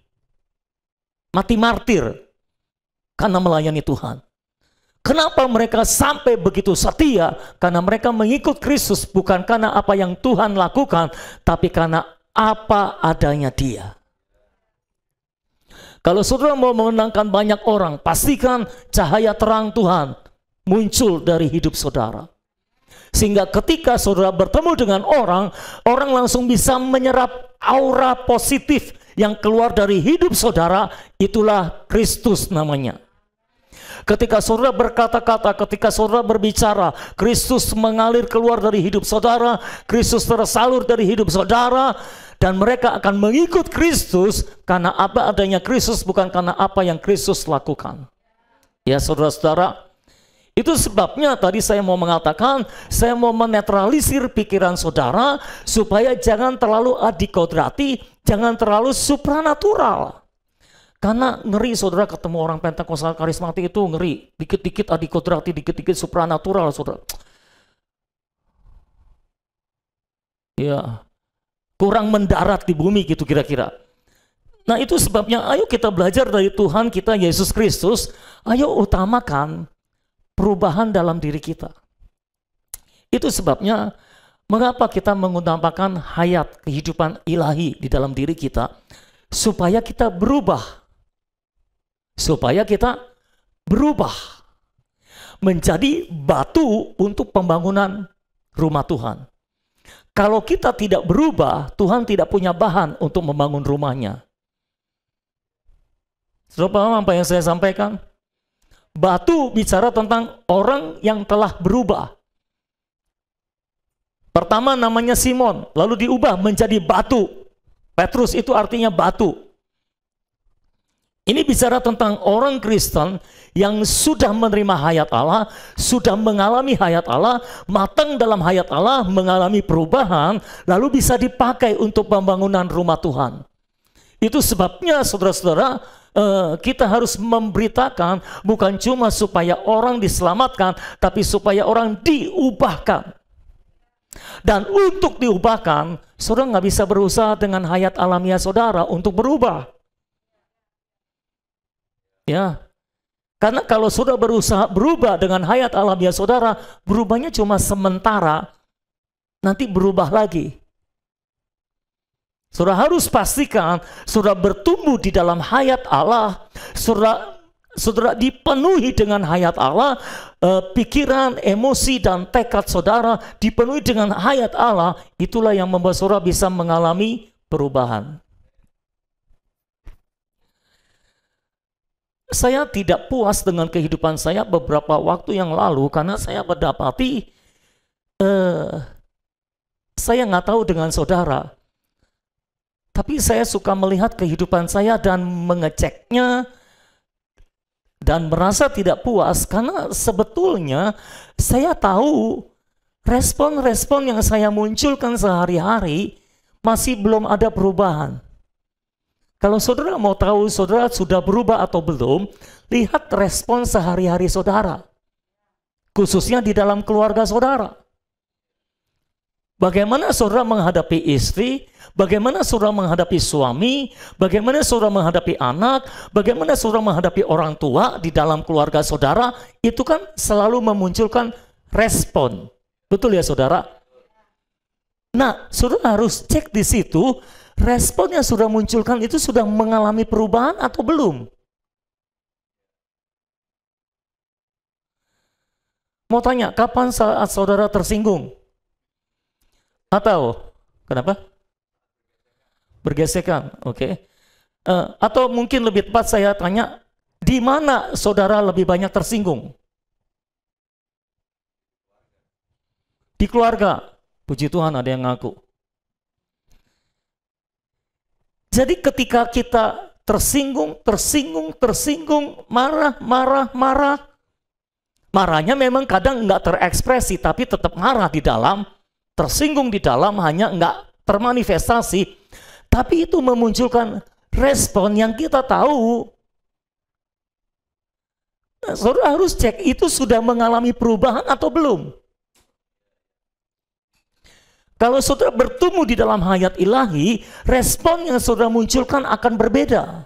martir karena melayani Tuhan. Kenapa mereka sampai begitu setia? Karena mereka mengikut Kristus bukan karena apa yang Tuhan lakukan, tapi karena apa adanya Dia. Kalau saudara mau memenangkan banyak orang, pastikan cahaya terang Tuhan muncul dari hidup saudara. Sehingga ketika saudara bertemu dengan orang, orang langsung bisa menyerap aura positif yang keluar dari hidup saudara, itulah Kristus namanya. Ketika saudara berkata-kata, ketika saudara berbicara, Kristus mengalir keluar dari hidup saudara, Kristus tersalur dari hidup saudara, dan mereka akan mengikut Kristus karena apa adanya Kristus, bukan karena apa yang Kristus lakukan. Ya saudara-saudara, itu sebabnya tadi saya mau mengatakan, saya mau menetralisir pikiran saudara supaya jangan terlalu adikodrati, jangan terlalu supranatural. Karena ngeri saudara ketemu orang Pentakosta karismatik itu ngeri. Dikit-dikit adikodrati, dikit-dikit supranatural saudara. Ya, kurang mendarat di bumi gitu kira-kira. Nah itu sebabnya ayo kita belajar dari Tuhan kita Yesus Kristus. Ayo utamakan perubahan dalam diri kita. Itu sebabnya mengapa kita mengutamakan hayat kehidupan ilahi di dalam diri kita. Supaya kita berubah. Supaya kita berubah menjadi batu untuk pembangunan rumah Tuhan. Kalau kita tidak berubah, Tuhan tidak punya bahan untuk membangun rumahnya. Sudah paham apa yang saya sampaikan? Batu bicara tentang orang yang telah berubah. Pertama namanya Simon, lalu diubah menjadi batu. Petrus itu artinya batu. Ini bicara tentang orang Kristen yang sudah menerima hayat Allah, sudah mengalami hayat Allah, matang dalam hayat Allah, mengalami perubahan, lalu bisa dipakai untuk pembangunan rumah Tuhan. Itu sebabnya saudara-saudara, kita harus memberitakan bukan cuma supaya orang diselamatkan, tapi supaya orang diubahkan. Dan untuk diubahkan, saudara nggak bisa berusaha dengan hayat alamiah saudara untuk berubah. Ya, karena kalau saudara berusaha berubah dengan hayat alamiah saudara, berubahnya cuma sementara, nanti berubah lagi. Saudara harus pastikan saudara bertumbuh di dalam hayat Allah, saudara dipenuhi dengan hayat Allah, pikiran, emosi, dan tekad saudara dipenuhi dengan hayat Allah, itulah yang membuat saudara bisa mengalami perubahan. Saya tidak puas dengan kehidupan saya beberapa waktu yang lalu karena saya mendapati saya nggak tahu dengan saudara, tapi saya suka melihat kehidupan saya dan mengeceknya dan merasa tidak puas karena sebetulnya saya tahu respon-respon yang saya munculkan sehari-hari masih belum ada perubahan. Kalau saudara mau tahu saudara sudah berubah atau belum, lihat respon sehari-hari saudara. Khususnya di dalam keluarga saudara. Bagaimana saudara menghadapi istri, bagaimana saudara menghadapi suami, bagaimana saudara menghadapi anak, bagaimana saudara menghadapi orang tua di dalam keluarga saudara, itu kan selalu memunculkan respon. Betul ya saudara? Nah, saudara harus cek di situ, respon yang sudah munculkan itu sudah mengalami perubahan atau belum? Mau tanya, kapan saat saudara tersinggung? Atau, kenapa? Bergesekan, oke. Atau mungkin lebih tepat saya tanya, di mana saudara lebih banyak tersinggung? Di keluarga. Puji Tuhan ada yang ngaku. Jadi ketika kita tersinggung, marah, Marahnya memang kadang nggak terekspresi, tapi tetap marah di dalam, tersinggung di dalam, hanya nggak termanifestasi. Tapi itu memunculkan respon yang kita tahu. Nah, saudara harus cek itu sudah mengalami perubahan atau belum. Kalau saudara bertumbuh di dalam hayat ilahi, respon yang saudara munculkan akan berbeda.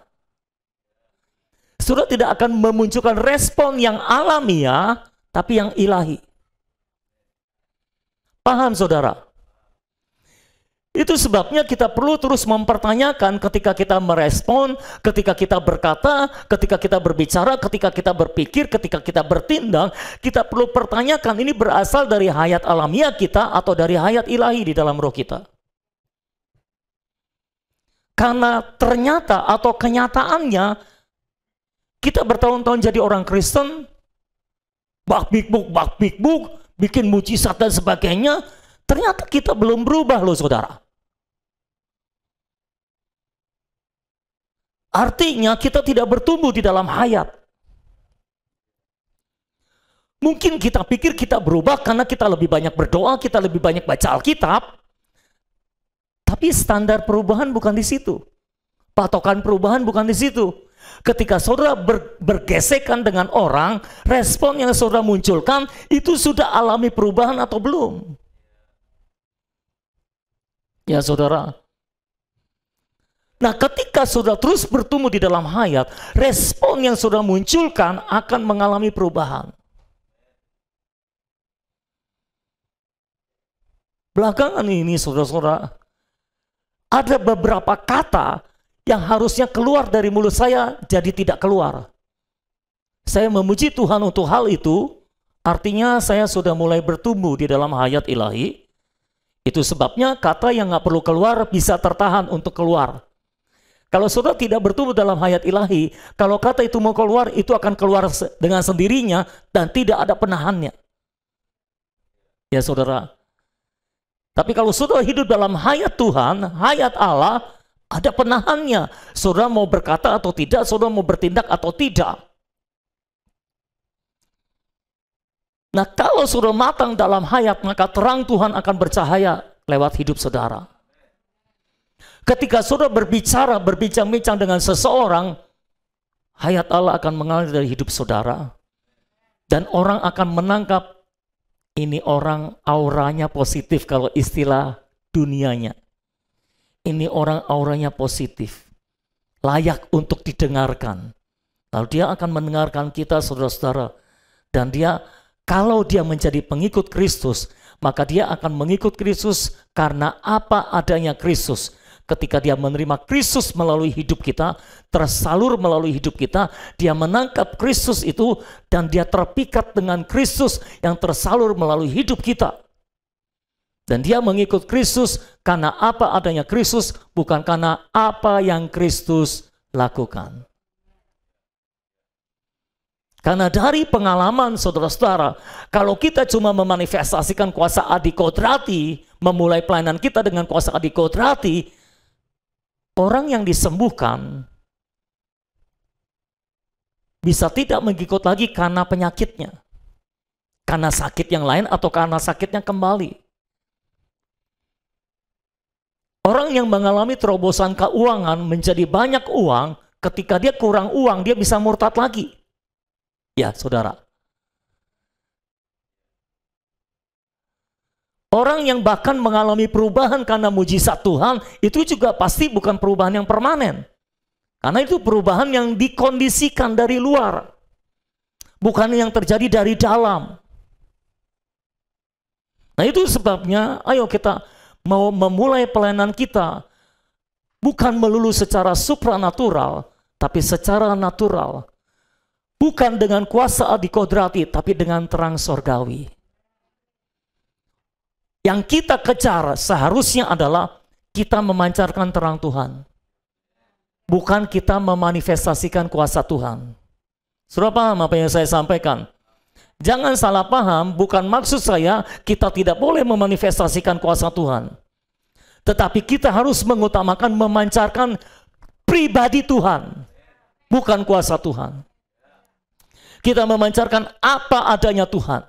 Saudara tidak akan memunculkan respon yang alamiah, tapi yang ilahi. Paham saudara? Itu sebabnya kita perlu terus mempertanyakan ketika kita merespon, ketika kita berkata, ketika kita berbicara, ketika kita berpikir, ketika kita bertindak, kita perlu pertanyakan ini berasal dari hayat alamiah kita atau dari hayat ilahi di dalam roh kita. Karena ternyata atau kenyataannya kita bertahun-tahun jadi orang Kristen, bak bikbuk, bikin mujizat dan sebagainya, ternyata kita belum berubah loh saudara. Artinya kita tidak bertumbuh di dalam hayat. Mungkin kita pikir kita berubah karena kita lebih banyak berdoa, kita lebih banyak baca Alkitab. Tapi standar perubahan bukan di situ. Patokan perubahan bukan di situ. Ketika saudara bergesekan dengan orang, respon yang saudara munculkan itu sudah alami perubahan atau belum? Ya saudara. Nah, ketika saudara terus bertumbuh di dalam hayat, respon yang saudara munculkan akan mengalami perubahan. Belakangan ini saudara-saudara, ada beberapa kata yang harusnya keluar dari mulut saya jadi tidak keluar. Saya memuji Tuhan untuk hal itu, artinya saya sudah mulai bertumbuh di dalam hayat ilahi. Itu sebabnya kata yang nggak perlu keluar bisa tertahan untuk keluar. Kalau saudara tidak bertumbuh dalam hayat ilahi, kalau kata itu mau keluar, itu akan keluar dengan sendirinya dan tidak ada penahannya. Ya saudara. Tapi kalau saudara hidup dalam hayat Tuhan, hayat Allah, ada penahannya. Saudara mau berkata atau tidak, saudara mau bertindak atau tidak. Nah, kalau saudara matang dalam hayat, maka terang Tuhan akan bercahaya lewat hidup saudara. Ketika saudara berbicara, berbincang-bincang dengan seseorang, hayat Allah akan mengalir dari hidup saudara. Dan orang akan menangkap, ini orang auranya positif kalau istilah dunianya. Ini orang auranya positif, layak untuk didengarkan. Lalu dia akan mendengarkan kita saudara-saudara. Dan dia, kalau dia menjadi pengikut Kristus, maka dia akan mengikut Kristus karena apa adanya Kristus. Ketika dia menerima Kristus melalui hidup kita, tersalur melalui hidup kita, dia menangkap Kristus itu dan dia terpikat dengan Kristus yang tersalur melalui hidup kita. Dan dia mengikut Kristus karena apa adanya Kristus, bukan karena apa yang Kristus lakukan. Karena dari pengalaman saudara-saudara, kalau kita cuma memanifestasikan kuasa adikodrati, memulai pelayanan kita dengan kuasa adikodrati, orang yang disembuhkan bisa tidak mengikut lagi karena penyakitnya, karena sakit yang lain atau karena sakitnya kembali. Orang yang mengalami terobosan keuangan menjadi banyak uang, ketika dia kurang uang dia bisa murtad lagi. Ya saudara. Orang yang bahkan mengalami perubahan karena mujizat Tuhan, itu juga pasti bukan perubahan yang permanen. Karena itu perubahan yang dikondisikan dari luar. Bukan yang terjadi dari dalam. Nah itu sebabnya, ayo kita mau memulai pelayanan kita, bukan melulu secara supranatural, tapi secara natural. Bukan dengan kuasa adikodrati, tapi dengan terang sorgawi. Yang kita kejar seharusnya adalah kita memancarkan terang Tuhan. Bukan kita memanifestasikan kuasa Tuhan. Sudah paham apa yang saya sampaikan? Jangan salah paham, bukan maksud saya kita tidak boleh memanifestasikan kuasa Tuhan. Tetapi kita harus mengutamakan memancarkan pribadi Tuhan, bukan kuasa Tuhan. Kita memancarkan apa adanya Tuhan.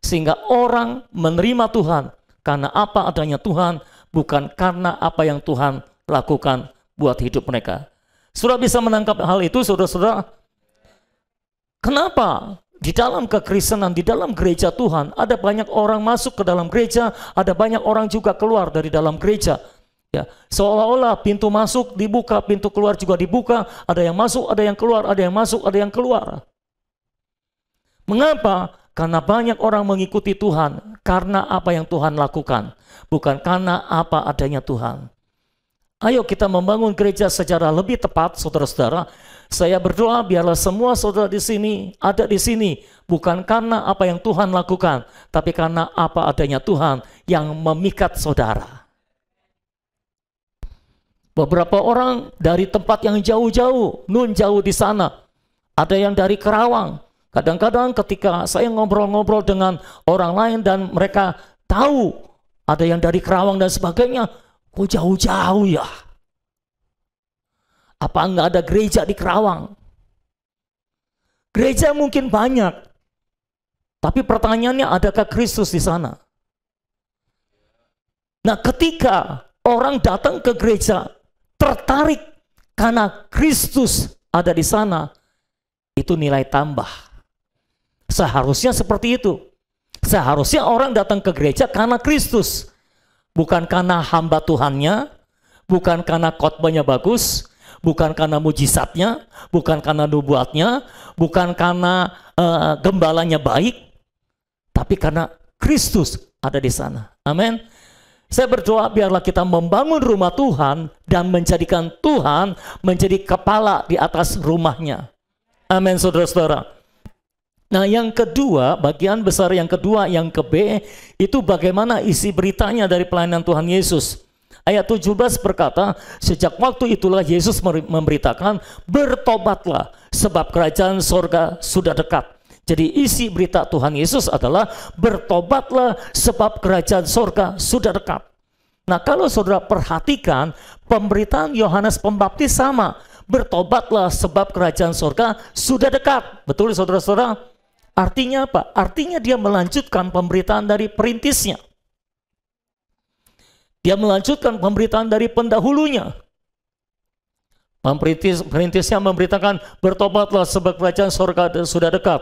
Sehingga orang menerima Tuhan karena apa adanya Tuhan, bukan karena apa yang Tuhan lakukan buat hidup mereka. Saudara bisa menangkap hal itu, saudara-saudara? Kenapa di dalam kekristenan, di dalam gereja Tuhan, ada banyak orang masuk ke dalam gereja, ada banyak orang juga keluar dari dalam gereja. Ya, seolah-olah pintu masuk dibuka, pintu keluar juga dibuka, ada yang masuk, ada yang keluar, ada yang masuk, ada yang keluar. Mengapa? Karena banyak orang mengikuti Tuhan karena apa yang Tuhan lakukan, bukan karena apa adanya Tuhan. Ayo kita membangun gereja secara lebih tepat, saudara-saudara. Saya berdoa biarlah semua saudara di sini ada di sini bukan karena apa yang Tuhan lakukan, tapi karena apa adanya Tuhan yang memikat saudara. Beberapa orang dari tempat yang jauh-jauh, nun jauh di sana. Ada yang dari Kerawang. Kadang-kadang ketika saya ngobrol-ngobrol dengan orang lain dan mereka tahu ada yang dari Kerawang dan sebagainya, kok jauh-jauh ya? Apa enggak ada gereja di Kerawang? Gereja mungkin banyak, tapi pertanyaannya adakah Kristus di sana? Nah, ketika orang datang ke gereja tertarik karena Kristus ada di sana, itu nilai tambah. Seharusnya seperti itu. Seharusnya orang datang ke gereja karena Kristus, bukan karena hamba Tuhannya, bukan karena khotbahnya bagus, bukan karena mujizatnya, bukan karena nubuatnya, bukan karena gembalanya baik, tapi karena Kristus ada di sana. Amin. Saya berdoa biarlah kita membangun rumah Tuhan dan menjadikan Tuhan menjadi kepala di atas rumahnya. Amin, saudara-saudara. Nah, yang kedua, bagian besar yang kedua, yang ke B, itu bagaimana isi beritanya dari pelayanan Tuhan Yesus. Ayat 17 berkata, sejak waktu itulah Yesus memberitakan, bertobatlah sebab kerajaan sorga sudah dekat. Jadi isi berita Tuhan Yesus adalah bertobatlah sebab kerajaan sorga sudah dekat. Nah, kalau saudara perhatikan, pemberitaan Yohanes Pembaptis sama, bertobatlah sebab kerajaan sorga sudah dekat. Betul saudara-saudara? Artinya apa? Artinya dia melanjutkan pemberitaan dari perintisnya. Dia melanjutkan pemberitaan dari pendahulunya. Perintisnya memberitakan bertobatlah sebab kerajaan sorga sudah dekat.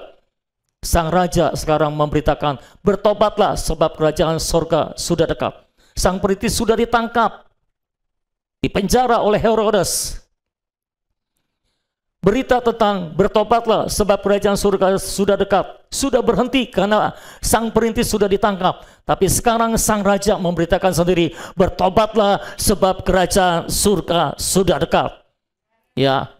Sang raja sekarang memberitakan bertobatlah sebab kerajaan sorga sudah dekat. Sang perintis sudah ditangkap, dipenjara oleh Herodes. Berita tentang bertobatlah sebab kerajaan surga sudah dekat sudah berhenti karena sang perintis sudah ditangkap. Tapi sekarang sang raja memberitakan sendiri, bertobatlah sebab kerajaan surga sudah dekat. Ya.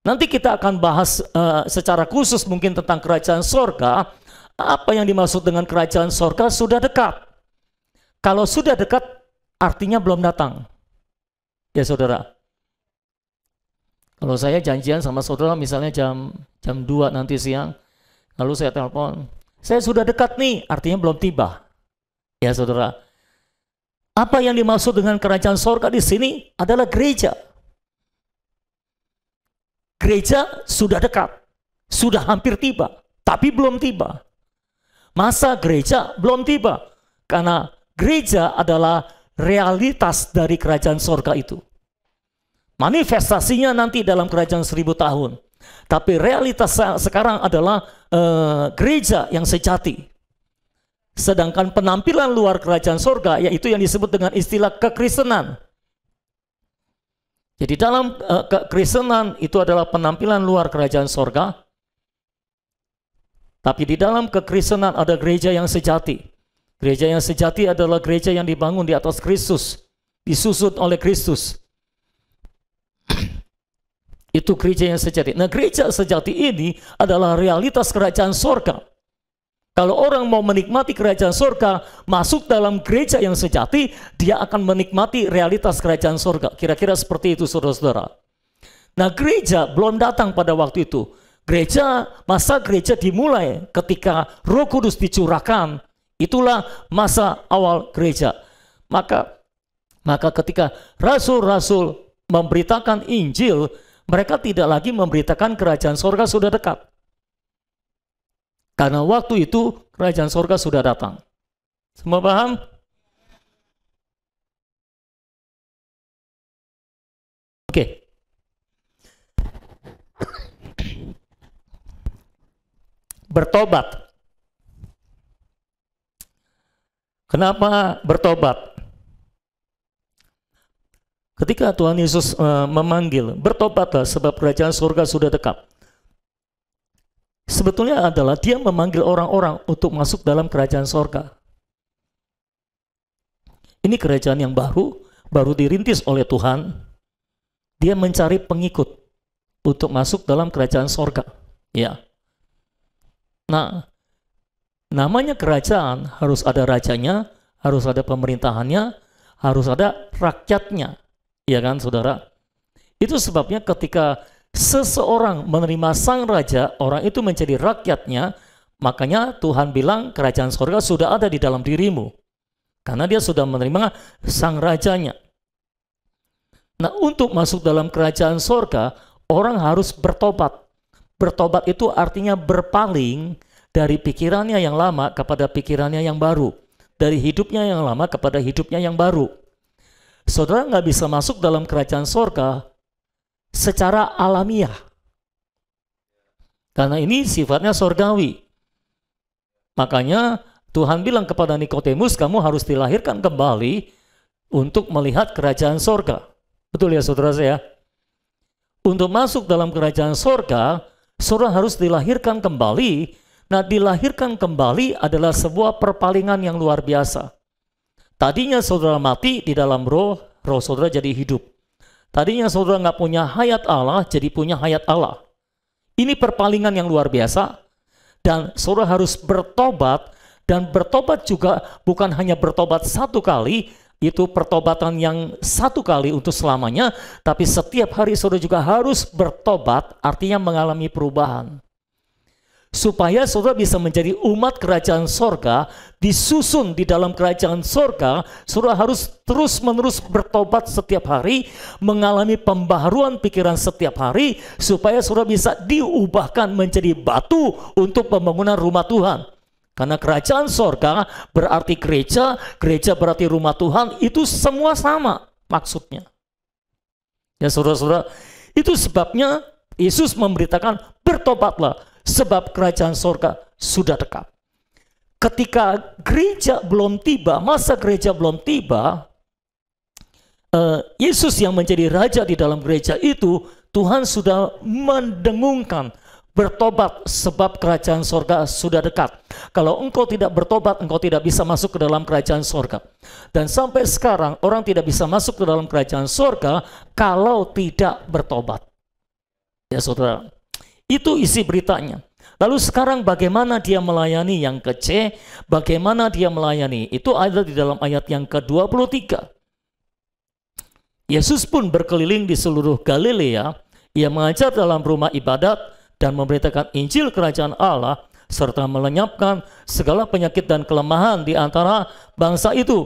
Nanti kita akan bahas secara khusus mungkin tentang kerajaan surga. Apa yang dimaksud dengan kerajaan surga sudah dekat? Kalau sudah dekat artinya belum datang. Ya saudara. Kalau saya janjian sama saudara misalnya jam 2 nanti siang, lalu saya telepon, saya sudah dekat nih, artinya belum tiba. Ya saudara, apa yang dimaksud dengan kerajaan sorga di sini adalah gereja. Gereja sudah dekat, sudah hampir tiba, tapi belum tiba. Masa gereja belum tiba, karena gereja adalah realitas dari kerajaan sorga itu. Manifestasinya nanti dalam kerajaan 1000 tahun. Tapi realitas sekarang adalah gereja yang sejati. Sedangkan penampilan luar kerajaan sorga, yaitu yang disebut dengan istilah kekristenan. Jadi dalam kekristenan itu adalah penampilan luar kerajaan sorga. Tapi di dalam kekristenan ada gereja yang sejati. Gereja yang sejati adalah gereja yang dibangun di atas Kristus, disusun oleh Kristus. Itu gereja yang sejati. Nah, gereja sejati ini adalah realitas kerajaan sorga. Kalau orang mau menikmati kerajaan sorga, masuk dalam gereja yang sejati, dia akan menikmati realitas kerajaan sorga. Kira-kira seperti itu, saudara-saudara. Nah, gereja belum datang pada waktu itu. Masa gereja dimulai ketika Roh Kudus dicurahkan. Itulah masa awal gereja. Maka ketika rasul-rasul memberitakan Injil, Mereka tidak lagi memberitakan kerajaan sorga sudah dekat. Karena waktu itu kerajaan sorga sudah datang. Semua paham? Oke. Bertobat. Kenapa bertobat? Ketika Tuhan Yesus memanggil, bertobatlah sebab kerajaan surga sudah dekat. Sebetulnya adalah dia memanggil orang-orang untuk masuk dalam kerajaan surga. Ini kerajaan yang baru dirintis oleh Tuhan. Dia mencari pengikut untuk masuk dalam kerajaan surga. Ya. Nah, namanya kerajaan harus ada rajanya, harus ada pemerintahannya, harus ada rakyatnya. Ya kan, saudara? Itu sebabnya ketika seseorang menerima sang raja, orang itu menjadi rakyatnya, makanya Tuhan bilang kerajaan surga sudah ada di dalam dirimu. Karena dia sudah menerima sang rajanya. Nah, untuk masuk dalam kerajaan surga, orang harus bertobat. Bertobat itu artinya berpaling dari pikirannya yang lama kepada pikirannya yang baru. Dari hidupnya yang lama kepada hidupnya yang baru. Saudara nggak bisa masuk dalam kerajaan surga secara alamiah. Karena ini sifatnya surgawi. Makanya Tuhan bilang kepada Nikodemus, kamu harus dilahirkan kembali untuk melihat kerajaan surga. Betul ya saudara saya? Untuk masuk dalam kerajaan surga, saudara harus dilahirkan kembali. Nah, dilahirkan kembali adalah sebuah perpalingan yang luar biasa. Tadinya saudara mati di dalam roh saudara jadi hidup. Tadinya saudara nggak punya hayat Allah, jadi punya hayat Allah. Ini perpalingan yang luar biasa. Dan saudara harus bertobat, dan bertobat juga bukan hanya bertobat satu kali, itu pertobatan yang satu kali untuk selamanya, tapi setiap hari saudara juga harus bertobat, artinya mengalami perubahan. Supaya saudara bisa menjadi umat kerajaan sorga, disusun di dalam kerajaan sorga, saudara harus terus-menerus bertobat setiap hari, mengalami pembaharuan pikiran setiap hari, supaya saudara bisa diubahkan menjadi batu untuk pembangunan rumah Tuhan. Karena kerajaan sorga berarti gereja, gereja berarti rumah Tuhan, itu semua sama maksudnya. Ya saudara-saudara, itu sebabnya Yesus memberitakan bertobatlah, sebab kerajaan sorga sudah dekat. Ketika gereja belum tiba, masa gereja belum tiba, Yesus yang menjadi raja di dalam gereja itu, Tuhan sudah mendengungkan, bertobat sebab kerajaan sorga sudah dekat. Kalau engkau tidak bertobat, engkau tidak bisa masuk ke dalam kerajaan sorga. Dan sampai sekarang orang tidak bisa masuk ke dalam kerajaan sorga kalau tidak bertobat. Ya saudara, itu isi beritanya. Lalu sekarang bagaimana dia melayani yang ke-C, bagaimana dia melayani, itu ada di dalam ayat yang ke-23. Yesus pun berkeliling di seluruh Galilea, ia mengajar dalam rumah ibadat dan memberitakan Injil kerajaan Allah, serta melenyapkan segala penyakit dan kelemahan di antara bangsa itu.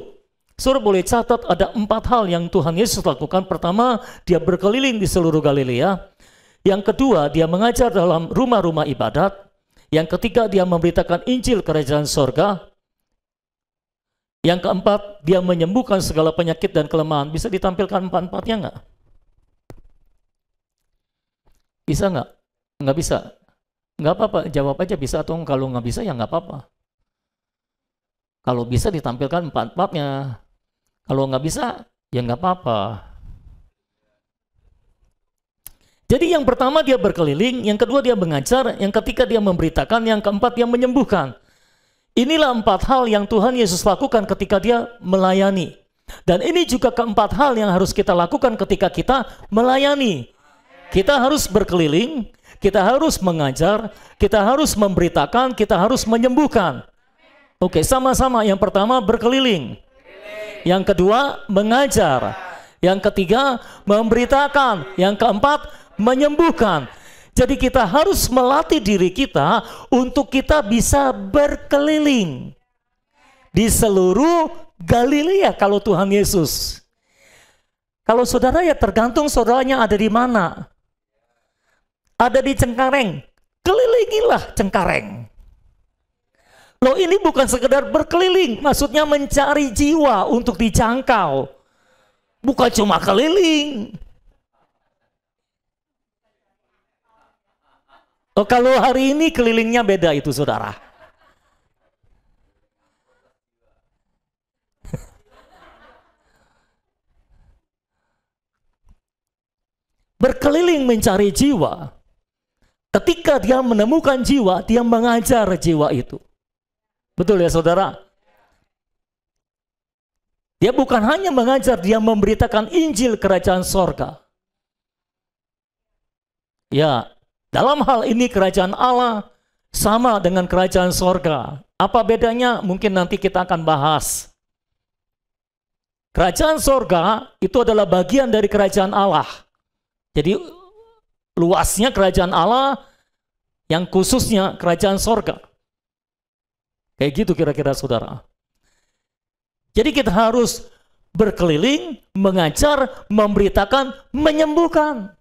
Saudara boleh catat ada 4 hal yang Tuhan Yesus lakukan. Pertama, dia berkeliling di seluruh Galilea. Yang kedua, dia mengajar dalam rumah-rumah ibadat. Yang ketiga, dia memberitakan Injil kerajaan sorga. Yang keempat, dia menyembuhkan segala penyakit dan kelemahan. Bisa ditampilkan 4-4-nya nggak? Bisa nggak? Nggak bisa. Nggak apa-apa, jawab aja bisa, atau kalau nggak bisa ya nggak apa-apa. Kalau bisa ditampilkan 4-4-nya. Kalau nggak bisa, ya nggak apa-apa. Jadi yang pertama dia berkeliling, yang kedua dia mengajar, yang ketiga dia memberitakan, yang keempat dia menyembuhkan. Inilah 4 hal yang Tuhan Yesus lakukan ketika dia melayani. Dan ini juga keempat hal yang harus kita lakukan ketika kita melayani. Kita harus berkeliling, kita harus mengajar, kita harus memberitakan, kita harus menyembuhkan. Oke, sama-sama. Yang pertama berkeliling. Yang kedua mengajar. Yang ketiga memberitakan. Yang keempat menyembuhkan. Jadi kita harus melatih diri kita untuk kita bisa berkeliling di seluruh Galilea kalau Tuhan Yesus. Kalau saudara ya tergantung saudaranya ada di mana. ada di Cengkareng, kelilingilah Cengkareng. Loh, ini bukan sekedar berkeliling, maksudnya mencari jiwa untuk dijangkau. Bukan cuma keliling. Oh, kalau hari ini kelilingnya beda itu, saudara. Berkeliling mencari jiwa. Ketika dia menemukan jiwa, dia mengajar jiwa itu. Betul ya, saudara? Dia bukan hanya mengajar, dia memberitakan Injil kerajaan sorga. Ya, dalam hal ini kerajaan Allah sama dengan kerajaan sorga. Apa bedanya? Mungkin nanti kita akan bahas. Kerajaan sorga itu adalah bagian dari kerajaan Allah. Jadi luasnya kerajaan Allah yang khususnya kerajaan sorga. Kayak gitu kira-kira, saudara. Jadi kita harus berkeliling, mengajar, memberitakan, menyembuhkan.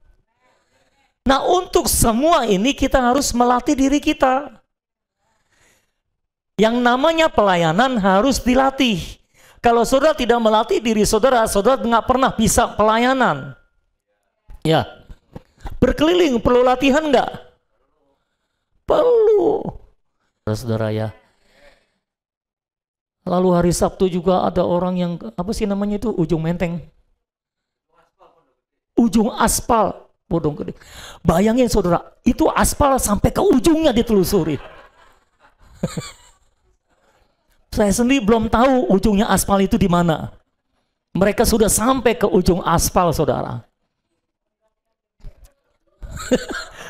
Nah, untuk semua ini kita harus melatih diri kita. Yang namanya pelayanan harus dilatih. Kalau saudara tidak melatih diri saudara, saudara nggak pernah bisa pelayanan. Ya, berkeliling perlu latihan nggak? Perlu, saudara ya. Lalu hari Sabtu juga ada orang yang apa sih namanya itu, ujung menteng, ujung aspal, bodong gede. Bayangin saudara, itu aspal sampai ke ujungnya ditelusuri. Saya sendiri belum tahu ujungnya aspal itu di mana. Mereka sudah sampai ke ujung aspal, saudara.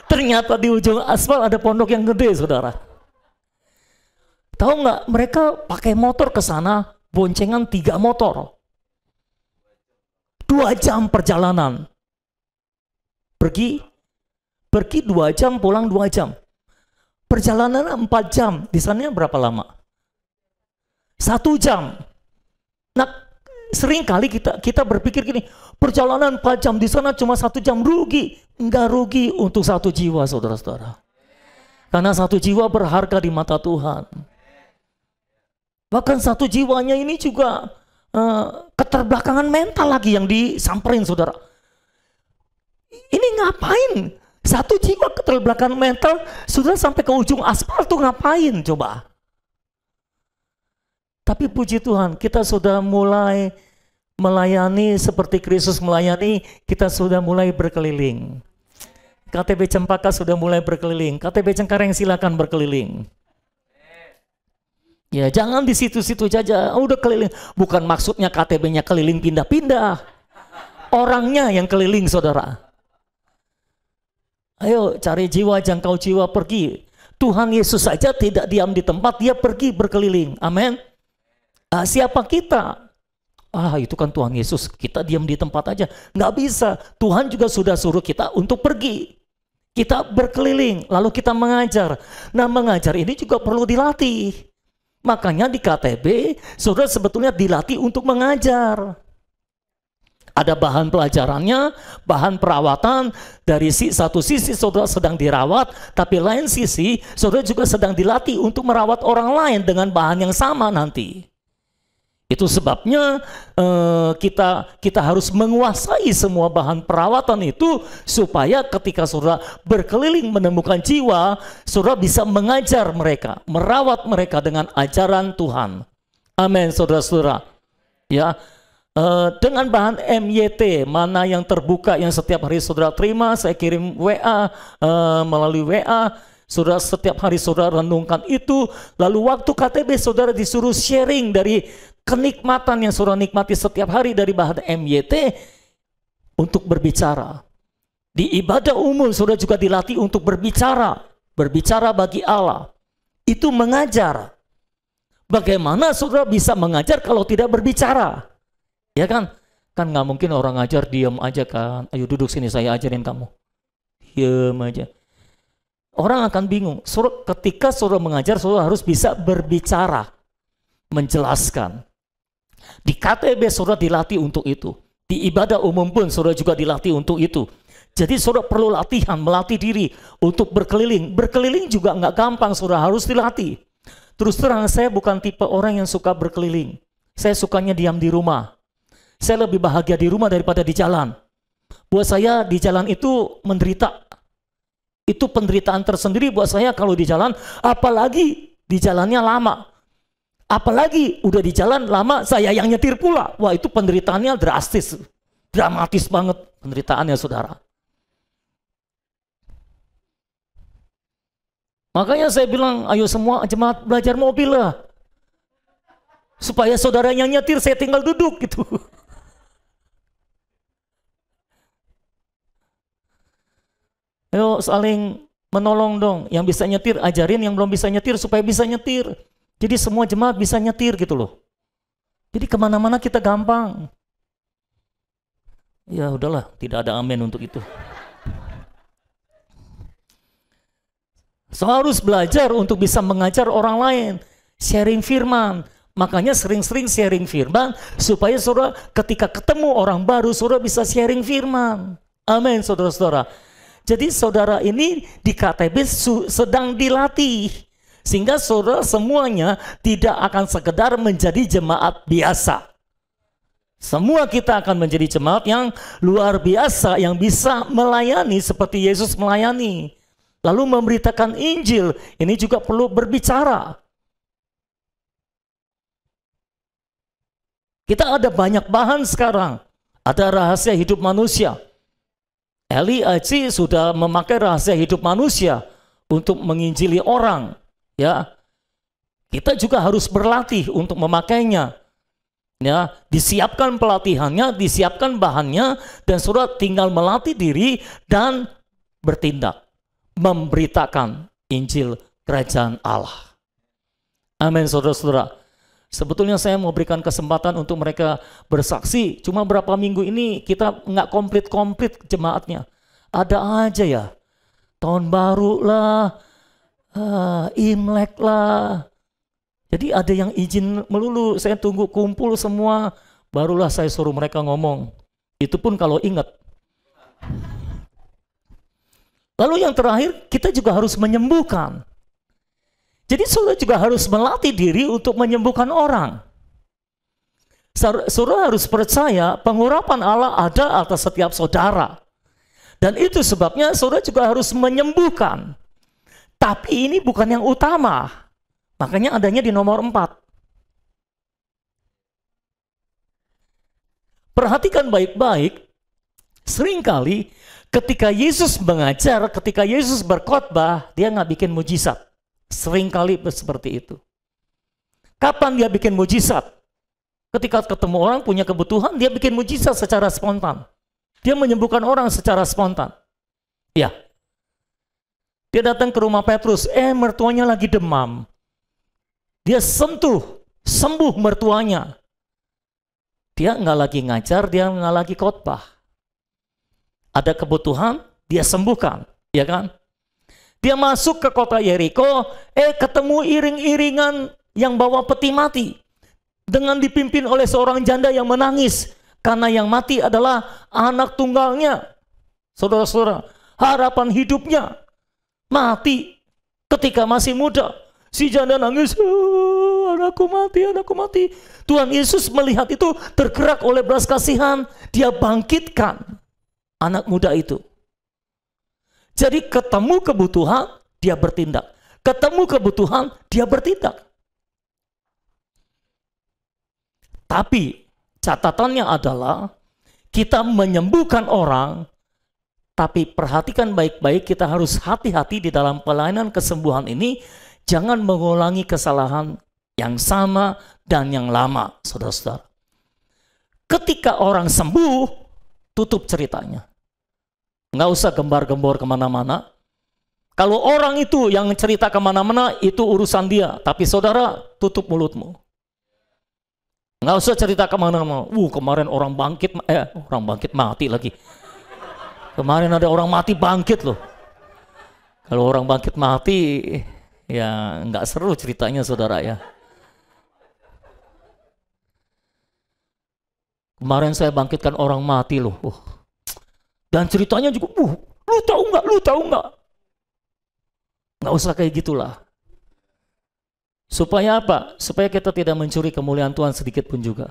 Ternyata di ujung aspal ada pondok yang gede, saudara. Tahu nggak, mereka pakai motor ke sana, boncengan 3 motor. 2 jam perjalanan. Pergi 2 jam, pulang 2 jam. Perjalanan 4 jam, di sana berapa lama? 1 jam. Nah, sering kali kita berpikir gini, perjalanan 4 jam di sana cuma 1 jam, rugi. Enggak rugi untuk 1 jiwa, saudara-saudara. Karena 1 jiwa berharga di mata Tuhan. Bahkan 1 jiwanya ini juga keterbelakangan mental lagi yang disamperin, saudara. Ini ngapain? 1 jiwa keterbelakangan mental sudah sampai ke ujung aspal tuh ngapain coba? Tapi puji Tuhan, kita sudah mulai melayani seperti Kristus melayani, kita sudah mulai berkeliling. KTB Cempaka sudah mulai berkeliling, KTB Cengkareng silakan berkeliling. Ya, jangan di situ-situ saja, udah keliling. Bukan maksudnya KTB-nya keliling pindah-pindah. Orangnya yang keliling, saudara. Ayo cari jiwa, jangkau jiwa, pergi. Tuhan Yesus saja tidak diam di tempat, dia pergi berkeliling. Amin. Siapa kita? Itu kan Tuhan Yesus, kita diam di tempat aja. Nggak bisa, Tuhan juga sudah suruh kita untuk pergi. Kita berkeliling, lalu kita mengajar. Nah, mengajar ini juga perlu dilatih. Makanya di KTB, saudara sebetulnya dilatih untuk mengajar. Ada bahan pelajarannya, bahan perawatan. Dari satu sisi saudara sedang dirawat, tapi lain sisi saudara juga sedang dilatih untuk merawat orang lain dengan bahan yang sama nanti. Itu sebabnya kita harus menguasai semua bahan perawatan itu, supaya ketika saudara berkeliling menemukan jiwa, saudara bisa mengajar mereka, merawat mereka dengan ajaran Tuhan. Amin, saudara-saudara. Ya, dengan bahan MYT, mana yang terbuka yang setiap hari saudara terima, saya kirim WA melalui WA. Saudara setiap hari saudara renungkan itu, lalu waktu KTB saudara disuruh sharing dari kenikmatan yang saudara nikmati setiap hari dari bahan MYT untuk berbicara. Di ibadah umum saudara juga dilatih untuk berbicara bagi Allah. Itu mengajar. Bagaimana saudara bisa mengajar kalau tidak berbicara? Ya kan? Kan nggak mungkin orang ngajar diam aja kan. Ayo duduk sini saya ajarin kamu. Diam aja. Orang akan bingung. Ketika saudara mengajar, saudara harus bisa berbicara, menjelaskan. Di KTB saudara dilatih untuk itu. Di ibadah umum pun saudara juga dilatih untuk itu. Jadi saudara perlu latihan, melatih diri untuk berkeliling. Berkeliling juga nggak gampang, saudara, harus dilatih. Terus terang, saya bukan tipe orang yang suka berkeliling. Saya sukanya diam di rumah. Saya lebih bahagia di rumah daripada di jalan. Buat saya di jalan itu menderita. Itu penderitaan tersendiri buat saya kalau di jalan, apalagi di jalannya lama. Apalagi udah di jalan lama, saya yang nyetir pula. Wah, itu penderitaannya drastis. Dramatis banget penderitaannya, saudara. Makanya saya bilang, ayo semua jemaat belajar mobil lah. Supaya saudara yang nyetir, saya tinggal duduk gitu. Ayo saling menolong dong. Yang bisa nyetir, ajarin yang belum bisa nyetir supaya bisa nyetir. Jadi semua jemaat bisa nyetir gitu loh. Jadi kemana-mana kita gampang. Ya udahlah, tidak ada amin untuk itu. So, harus belajar untuk bisa mengajar orang lain, sharing firman. Makanya sering-sering sharing firman supaya saudara ketika ketemu orang baru saudara bisa sharing firman. Amin, saudara-saudara. Jadi saudara ini di KTB sedang dilatih sehingga saudara semuanya tidak akan sekedar menjadi jemaat biasa. Semua kita akan menjadi jemaat yang luar biasa yang bisa melayani seperti Yesus melayani. Lalu memberitakan Injil, ini juga perlu berbicara. Kita ada banyak bahan sekarang. Ada rahasia hidup manusia. Eli Aji sudah memakai rahasia hidup manusia untuk menginjili orang. Ya, kita juga harus berlatih untuk memakainya. Ya, disiapkan pelatihannya, disiapkan bahannya, dan saudara tinggal melatih diri dan bertindak. Memberitakan Injil Kerajaan Allah. Amin, saudara-saudara. Sebetulnya saya mau berikan kesempatan untuk mereka bersaksi. Cuma berapa minggu ini kita nggak komplit-komplit jemaatnya. Ada aja ya. Tahun baru lah, Imlek lah. Jadi ada yang izin melulu. Saya tunggu kumpul semua, barulah saya suruh mereka ngomong. Itu pun kalau ingat. Lalu yang terakhir, kita juga harus menyembuhkan. Jadi saudara juga harus melatih diri untuk menyembuhkan orang. Saudara harus percaya pengurapan Allah ada atas setiap saudara. Dan itu sebabnya saudara juga harus menyembuhkan. Tapi ini bukan yang utama. Makanya adanya di nomor 4. Perhatikan baik-baik, seringkali ketika Yesus mengajar, ketika Yesus berkhotbah, dia nggak bikin mujizat. Seringkali seperti itu. Kapan dia bikin mujizat? Ketika ketemu orang punya kebutuhan, dia bikin mujizat secara spontan. Dia menyembuhkan orang secara spontan. Ya. Dia datang ke rumah Petrus, mertuanya lagi demam. Dia sentuh, sembuh mertuanya. Dia nggak lagi ngajar, dia nggak lagi khotbah. Ada kebutuhan, dia sembuhkan, ya kan? Dia masuk ke kota Yeriko, ketemu iring-iringan yang bawa peti mati. Dengan dipimpin oleh seorang janda yang menangis. Karena yang mati adalah anak tunggalnya. Saudara-saudara, harapan hidupnya mati ketika masih muda. Si janda nangis, anakku mati, anakku mati. Tuhan Yesus melihat itu, tergerak oleh belas kasihan. Dia bangkitkan anak muda itu. Jadi ketemu kebutuhan, dia bertindak. Ketemu kebutuhan, dia bertindak. Tapi catatannya adalah kita menyembuhkan orang, tapi perhatikan baik-baik, kita harus hati-hati di dalam pelayanan kesembuhan ini. Jangan mengulangi kesalahan yang sama dan yang lama, saudara-saudara. Ketika orang sembuh, tutup ceritanya. Nggak usah gembar-gembor kemana-mana. Kalau orang itu yang cerita kemana-mana, itu urusan dia. Tapi saudara, tutup mulutmu. Nggak usah cerita kemana-mana. Kemarin orang bangkit mati lagi. Kemarin ada orang mati bangkit loh. Kalau orang bangkit mati, ya nggak seru ceritanya saudara ya. Kemarin saya bangkitkan orang mati loh. Dan ceritanya juga, lu tahu nggak, lu tahu nggak? Nggak usah kayak gitulah. Supaya apa? Supaya kita tidak mencuri kemuliaan Tuhan sedikit pun juga.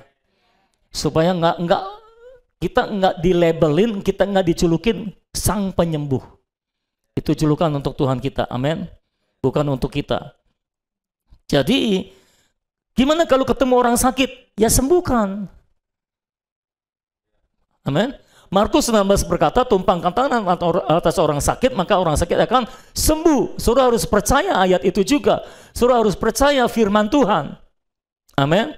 Supaya kita nggak dilabelin, kita nggak dijulukin sang penyembuh. Itu julukan untuk Tuhan kita, amin. Bukan untuk kita. Jadi, gimana kalau ketemu orang sakit? Ya sembuhkan. Amin. Markus 19 berkata, tumpangkan tangan atas orang sakit, maka orang sakit akan sembuh. Saudara harus percaya ayat itu juga. Saudara harus percaya firman Tuhan. Amin.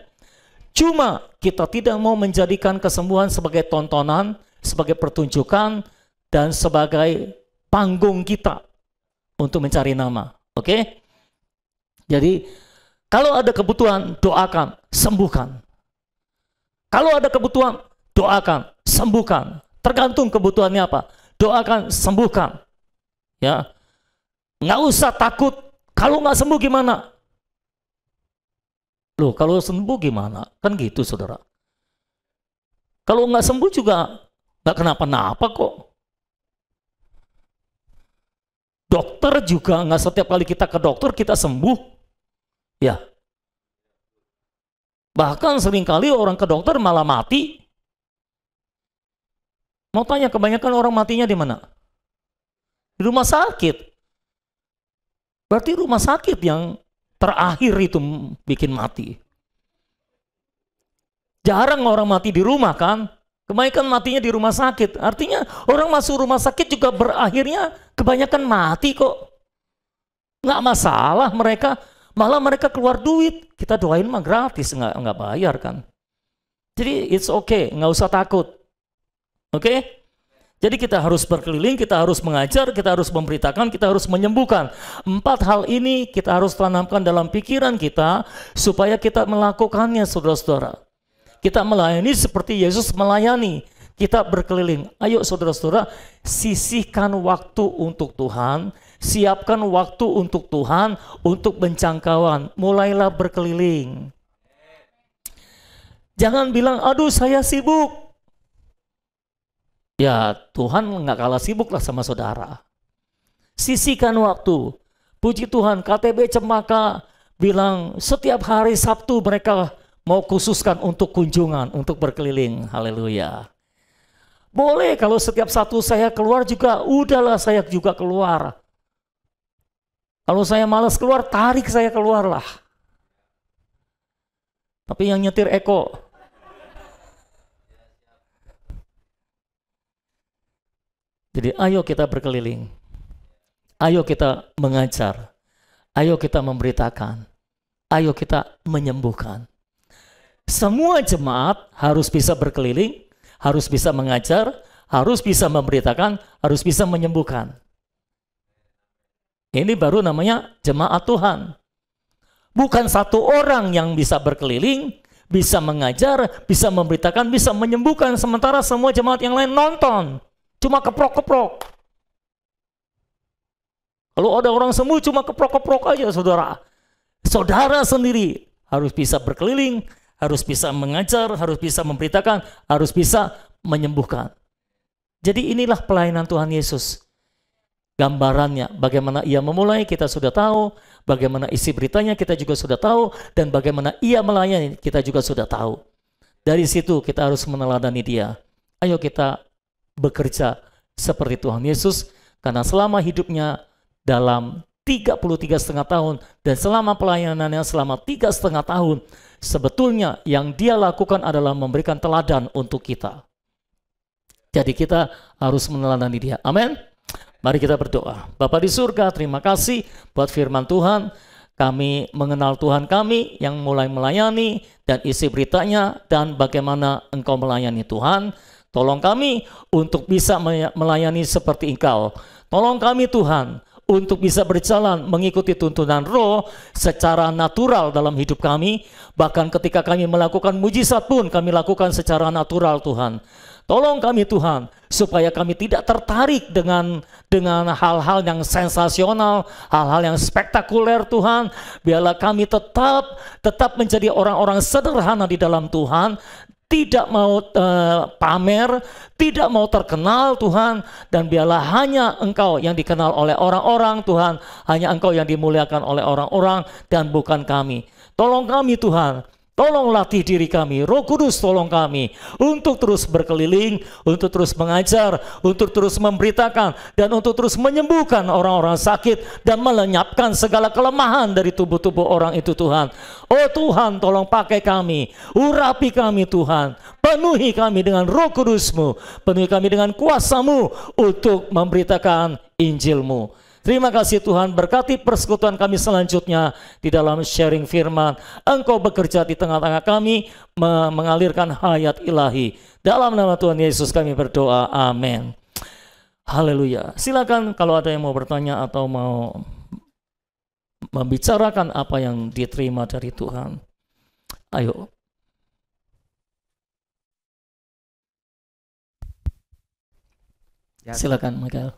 Cuma kita tidak mau menjadikan kesembuhan sebagai tontonan, sebagai pertunjukan, dan sebagai panggung kita untuk mencari nama. Oke? Jadi, kalau ada kebutuhan, doakan, sembuhkan. Kalau ada kebutuhan, doakan, sembuhkan. Tergantung kebutuhannya apa. Doakan, sembuhkan. Ya, nggak usah takut. Kalau nggak sembuh gimana? Loh, kalau sembuh gimana? Kan gitu, saudara. Kalau nggak sembuh juga nggak kenapa-napa kok. Dokter juga nggak setiap kali kita ke dokter kita sembuh. Ya. Bahkan seringkali orang ke dokter malah mati. Mau tanya, kebanyakan orang matinya di mana? Di rumah sakit. Berarti rumah sakit yang terakhir itu bikin mati. Jarang orang mati di rumah kan? Kebanyakan matinya di rumah sakit. Artinya orang masuk rumah sakit juga berakhirnya kebanyakan mati kok. Nggak masalah mereka. Malah mereka keluar duit. Kita doain mah gratis, nggak bayar kan. Jadi it's okay, nggak usah takut. Oke? Jadi kita harus berkeliling, kita harus mengajar, kita harus memberitakan, kita harus menyembuhkan. 4 hal ini kita harus tanamkan dalam pikiran kita supaya kita melakukannya, saudara-saudara. Kita melayani seperti Yesus melayani. Kita berkeliling. Ayo saudara-saudara, sisihkan waktu untuk Tuhan, siapkan waktu untuk Tuhan, untuk pencangkauan. Mulailah berkeliling. Jangan bilang, aduh saya sibuk. Ya Tuhan nggak kalah sibuk lah sama saudara. Sisihkan waktu. Puji Tuhan, KTB Cempaka bilang setiap hari Sabtu mereka mau khususkan untuk kunjungan, untuk berkeliling. Haleluya. Boleh kalau setiap Sabtu saya keluar juga, udahlah saya juga keluar. Kalau saya malas keluar, tarik saya keluar lah. Tapi yang nyetir Eko. Jadi ayo kita berkeliling, ayo kita mengajar, ayo kita memberitakan, ayo kita menyembuhkan. Semua jemaat harus bisa berkeliling, harus bisa mengajar, harus bisa memberitakan, harus bisa menyembuhkan. Ini baru namanya jemaat Tuhan. Bukan satu orang yang bisa berkeliling, bisa mengajar, bisa memberitakan, bisa menyembuhkan, sementara semua jemaat yang lain nonton. Cuma keprok-keprok. Kalau ada orang sembuh cuma keprok-keprok aja, saudara. Saudara sendiri harus bisa berkeliling, harus bisa mengajar, harus bisa memberitakan, harus bisa menyembuhkan. Jadi inilah pelayanan Tuhan Yesus. Gambarannya, bagaimana ia memulai kita sudah tahu, bagaimana isi beritanya kita juga sudah tahu, dan bagaimana ia melayani kita juga sudah tahu. Dari situ kita harus meneladani dia. Ayo kita bekerja seperti Tuhan Yesus, karena selama hidupnya dalam 33,5 tahun dan selama pelayanannya selama 3,5 tahun, sebetulnya yang dia lakukan adalah memberikan teladan untuk kita. Jadi kita harus meneladani dia. Amin. Mari kita berdoa. Bapa di surga, terima kasih buat firman Tuhan. Kami mengenal Tuhan kami yang mulai melayani dan isi beritanya dan bagaimana Engkau melayani Tuhan. Tolong kami untuk bisa melayani seperti Engkau. Tolong kami Tuhan untuk bisa berjalan mengikuti tuntunan Roh secara natural dalam hidup kami. Bahkan ketika kami melakukan mujizat pun kami lakukan secara natural Tuhan. Tolong kami Tuhan supaya kami tidak tertarik dengan hal-hal yang sensasional, hal-hal yang spektakuler Tuhan. Biarlah kami tetap menjadi orang-orang sederhana di dalam Tuhan. tidak mau pamer, tidak mau terkenal Tuhan, dan biarlah hanya Engkau yang dikenal oleh orang-orang Tuhan, hanya Engkau yang dimuliakan oleh orang-orang dan bukan kami. Tolong kami Tuhan, tolong latih diri kami, Roh Kudus tolong kami untuk terus berkeliling, untuk terus mengajar, untuk terus memberitakan, dan untuk terus menyembuhkan orang-orang sakit dan melenyapkan segala kelemahan dari tubuh-tubuh orang itu Tuhan. Oh Tuhan, tolong pakai kami, urapi kami Tuhan, penuhi kami dengan Roh Kudus-Mu, penuhi kami dengan kuasa-Mu untuk memberitakan Injil-Mu. Terima kasih Tuhan, berkati persekutuan kami selanjutnya di dalam sharing firman. Engkau bekerja di tengah-tengah kami, mengalirkan hayat ilahi. Dalam nama Tuhan Yesus kami berdoa, amin. Haleluya. Silakan kalau ada yang mau bertanya atau mau membicarakan apa yang diterima dari Tuhan. Ayo. Silakan Michael.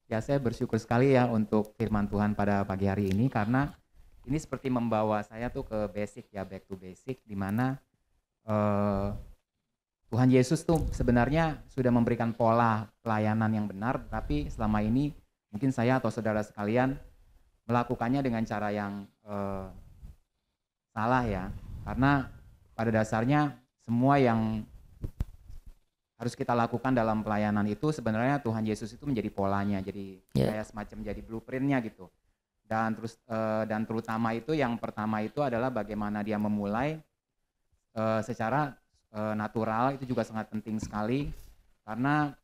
Ya, saya bersyukur sekali ya untuk firman Tuhan pada pagi hari ini, karena ini seperti membawa saya tuh ke basic ya, back to basic, di mana Tuhan Yesus tuh sebenarnya sudah memberikan pola pelayanan yang benar, tapi selama ini mungkin saya atau saudara sekalian melakukannya dengan cara yang salah ya, karena pada dasarnya semua yang harus kita lakukan dalam pelayanan itu sebenarnya Tuhan Yesus itu menjadi polanya, jadi kayak semacam jadi blueprintnya gitu. Dan terutama itu yang pertama itu adalah bagaimana dia memulai secara natural, itu juga sangat penting sekali, karena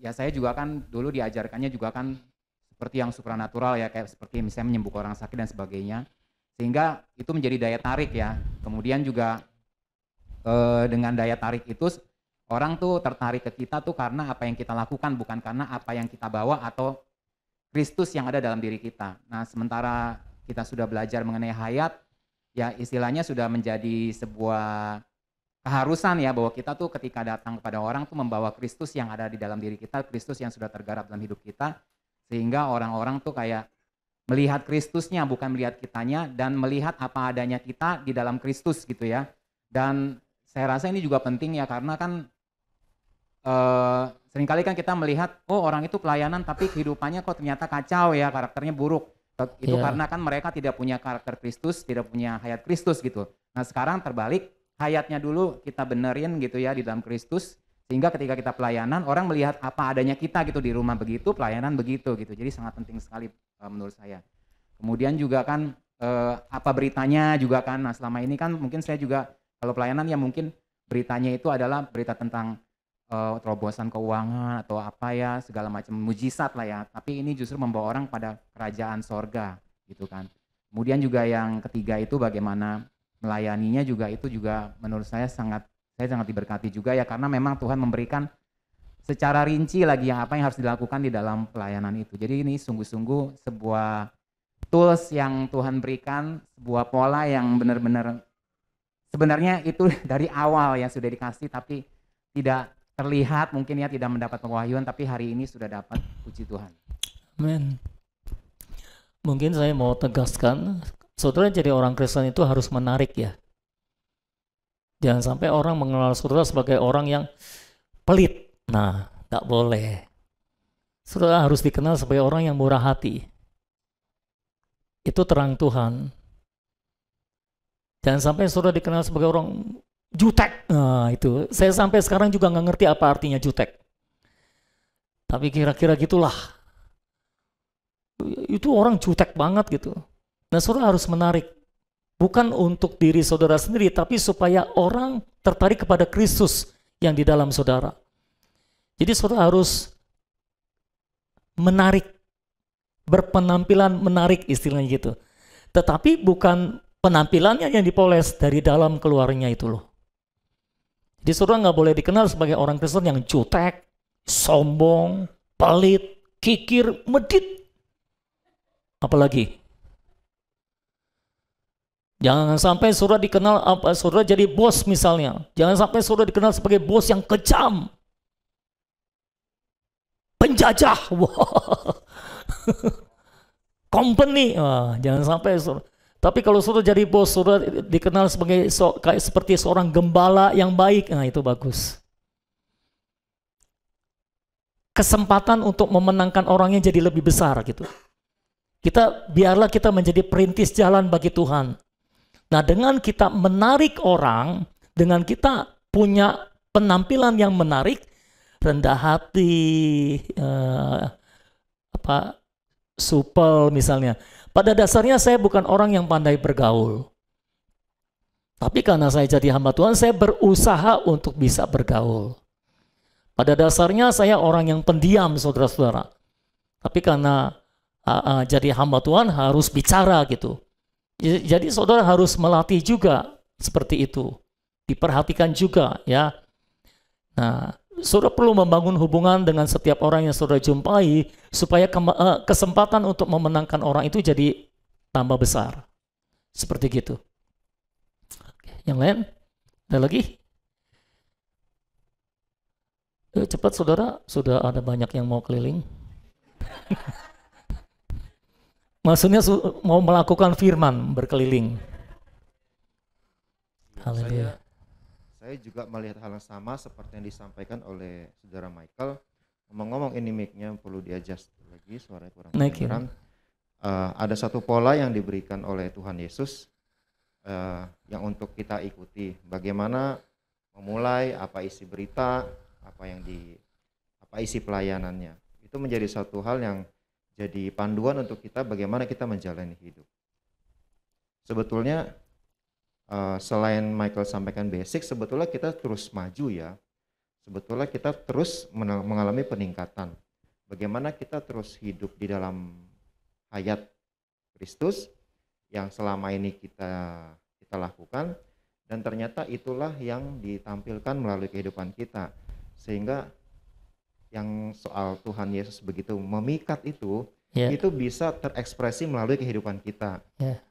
ya saya juga kan dulu diajarkannya juga kan seperti yang supranatural ya, kayak seperti misalnya menyembuhkan orang sakit dan sebagainya, sehingga itu menjadi daya tarik ya. Kemudian juga dengan daya tarik itu orang tuh tertarik ke kita tuh karena apa yang kita lakukan, bukan karena apa yang kita bawa atau Kristus yang ada dalam diri kita. Nah, sementara kita sudah belajar mengenai hayat, ya istilahnya sudah menjadi sebuah keharusan ya, bahwa kita tuh ketika datang kepada orang tuh membawa Kristus yang ada di dalam diri kita, Kristus yang sudah tergarap dalam hidup kita, sehingga orang-orang tuh kayak melihat Kristusnya, bukan melihat kitanya, dan melihat apa adanya kita di dalam Kristus gitu ya. Dan saya rasa ini juga penting ya, karena kan seringkali kan kita melihat, oh orang itu pelayanan tapi kehidupannya kok ternyata kacau ya, karakternya buruk. Itu karena kan mereka tidak punya karakter Kristus, tidak punya hayat Kristus gitu. Nah sekarang terbalik, hayatnya dulu kita benerin gitu ya di dalam Kristus, sehingga ketika kita pelayanan orang melihat apa adanya kita gitu, di rumah begitu, pelayanan begitu gitu. Jadi sangat penting sekali menurut saya. Kemudian juga kan apa beritanya juga kan. Nah selama ini kan mungkin saya juga kalau pelayanan ya mungkin beritanya itu adalah berita tentang terobosan keuangan atau apa ya, segala macam mujizat lah ya, tapi ini justru membawa orang pada kerajaan sorga gitu kan. Kemudian juga yang ketiga itu bagaimana melayaninya juga, itu juga menurut saya sangat diberkati juga ya, karena memang Tuhan memberikan secara rinci lagi yang apa yang harus dilakukan di dalam pelayanan itu. Jadi ini sungguh-sungguh sebuah tools yang Tuhan berikan, sebuah pola yang benar-benar sebenarnya itu dari awal yang sudah dikasih, tapi tidak terlihat mungkin ya, tidak mendapat pewahyuan, tapi hari ini sudah dapat, puji Tuhan. Amin. Mungkin saya mau tegaskan, saudara jadi orang Kristen itu harus menarik ya. Jangan sampai orang mengenal saudara sebagai orang yang pelit. Nah, tak boleh. Saudara harus dikenal sebagai orang yang murah hati. Itu terang Tuhan. Jangan sampai saudara dikenal sebagai orang jutek. Nah itu, saya sampai sekarang juga nggak ngerti apa artinya jutek. Tapi kira-kira gitulah. Itu orang jutek banget gitu. Nah saudara harus menarik. Bukan untuk diri saudara sendiri, tapi supaya orang tertarik kepada Kristus yang di dalam saudara. Jadi saudara harus menarik. Berpenampilan menarik istilahnya gitu. Tetapi bukan penampilannya yang dipoles, dari dalam keluarnya itu loh. Jadi saudara nggak boleh dikenal sebagai orang Kristen yang jutek, sombong, pelit, kikir, medit. Apalagi, jangan sampai saudara dikenal saudara jadi bos misalnya. Jangan sampai saudara dikenal sebagai bos yang kejam, penjajah, company. Jangan sampai saudara. Tapi kalau saudara jadi bos, saudara dikenal sebagai kayak seperti seorang gembala yang baik, nah itu bagus. Kesempatan untuk memenangkan orangnya jadi lebih besar gitu. Biarlah kita menjadi perintis jalan bagi Tuhan. Nah, dengan kita menarik orang, dengan kita punya penampilan yang menarik, rendah hati, supel misalnya. Pada dasarnya saya bukan orang yang pandai bergaul. Tapi karena saya jadi hamba Tuhan, saya berusaha untuk bisa bergaul. Pada dasarnya saya orang yang pendiam, saudara-saudara. Tapi karena jadi hamba Tuhan harus bicara gitu. Jadi saudara harus melatih juga seperti itu. Diperhatikan juga ya. Nah, saudara perlu membangun hubungan dengan setiap orang yang saudara jumpai supaya kesempatan untuk memenangkan orang itu jadi tambah besar. Seperti gitu. Yang lain? Ada lagi? Cepat saudara, sudah ada banyak yang mau keliling. Maksudnya mau melakukan firman berkeliling. Haleluya. Saya juga melihat hal yang sama seperti yang disampaikan oleh saudara Michael. Ngomong-ngomong ini mic-nya perlu di-adjust lagi, suaranya kurang kedengaran. Ada satu pola yang diberikan oleh Tuhan Yesus yang untuk kita ikuti. Bagaimana memulai, apa isi berita, apa isi pelayanannya. Itu menjadi satu hal yang jadi panduan untuk kita bagaimana kita menjalani hidup. Sebetulnya selain Michael sampaikan basic, sebetulnya kita terus maju ya. Sebetulnya kita terus mengalami peningkatan. Bagaimana kita terus hidup di dalam hayat Kristus yang selama ini kita lakukan, dan ternyata itulah yang ditampilkan melalui kehidupan kita. Sehingga yang soal Tuhan Yesus begitu memikat itu bisa terekspresi melalui kehidupan kita.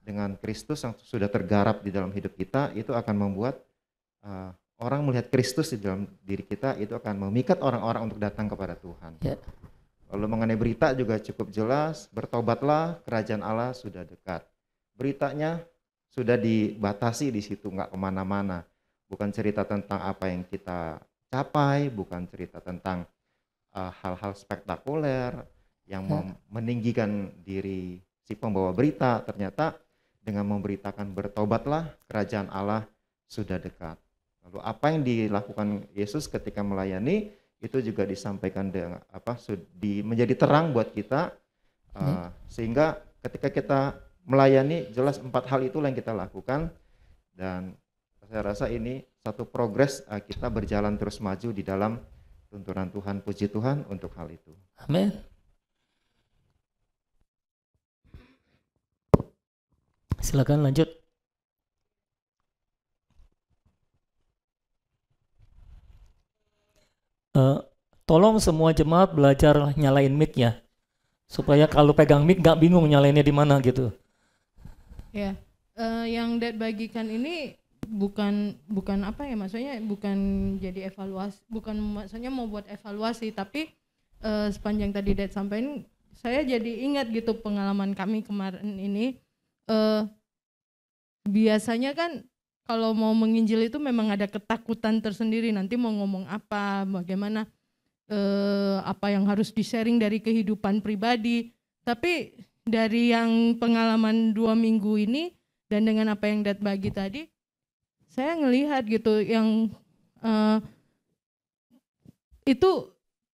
Dengan Kristus yang sudah tergarap di dalam hidup kita, itu akan membuat orang melihat Kristus di dalam diri kita, itu akan memikat orang-orang untuk datang kepada Tuhan. Lalu mengenai berita juga cukup jelas, bertobatlah, kerajaan Allah sudah dekat. Beritanya sudah dibatasi di situ, nggak kemana-mana. Bukan cerita tentang apa yang kita capai, bukan cerita tentang hal-hal spektakuler yang meninggikan diri si pembawa berita. Ternyata dengan memberitakan bertobatlah, kerajaan Allah sudah dekat. Lalu apa yang dilakukan Yesus ketika melayani itu juga disampaikan dengan menjadi terang buat kita, sehingga ketika kita melayani jelas 4 hal itulah yang kita lakukan, dan saya rasa ini satu progres kita berjalan terus maju di dalam tuntunan Tuhan. Puji Tuhan untuk hal itu. Amin. Silakan lanjut. Tolong semua jemaat belajar nyalain mic-nya, supaya kalau pegang mic nggak bingung nyalainnya di mana gitu. Ya, yang Dad bagikan ini bukan apa ya, maksudnya bukan jadi evaluasi, bukan maksudnya mau buat evaluasi, tapi sepanjang tadi Dad sampaikan, saya jadi ingat gitu pengalaman kami kemarin ini. Biasanya kan kalau mau menginjil itu memang ada ketakutan tersendiri, nanti mau ngomong apa, bagaimana, apa yang harus di-sharing dari kehidupan pribadi. Tapi dari yang pengalaman 2 minggu ini dan dengan apa yang Dad bagi tadi, saya ngelihat gitu yang itu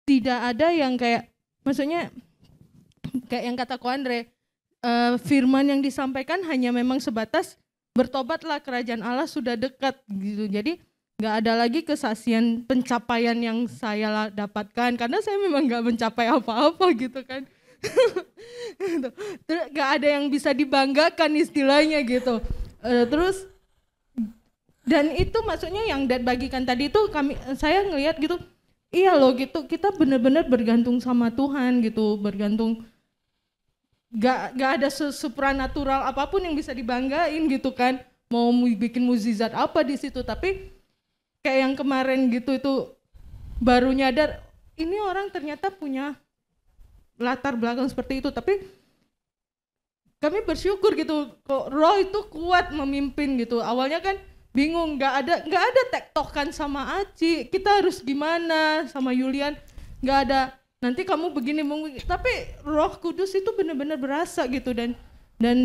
tidak ada yang kayak, maksudnya kayak yang kata Ko Andre, firman yang disampaikan hanya memang sebatas bertobatlah, kerajaan Allah sudah dekat gitu. Jadi nggak ada lagi kesaksian pencapaian yang saya dapatkan, karena saya memang nggak mencapai apa-apa gitu kan. Nggak ada yang bisa dibanggakan istilahnya gitu. Terus dan itu maksudnya yang Dad bagikan tadi itu saya ngelihat gitu, iya loh gitu, kita benar-benar bergantung sama Tuhan gitu, bergantung. Gak ada supranatural apapun yang bisa dibanggain gitu kan, mau bikin mukjizat apa di situ, tapi kayak yang kemarin gitu itu baru nyadar ini orang ternyata punya latar belakang seperti itu, tapi kami bersyukur gitu, kok Roh itu kuat memimpin gitu. Awalnya kan bingung, nggak ada tektokan sama Aci, kita harus gimana sama Yulian, nggak ada. Nanti kamu begini, tapi Roh Kudus itu benar-benar berasa gitu. Dan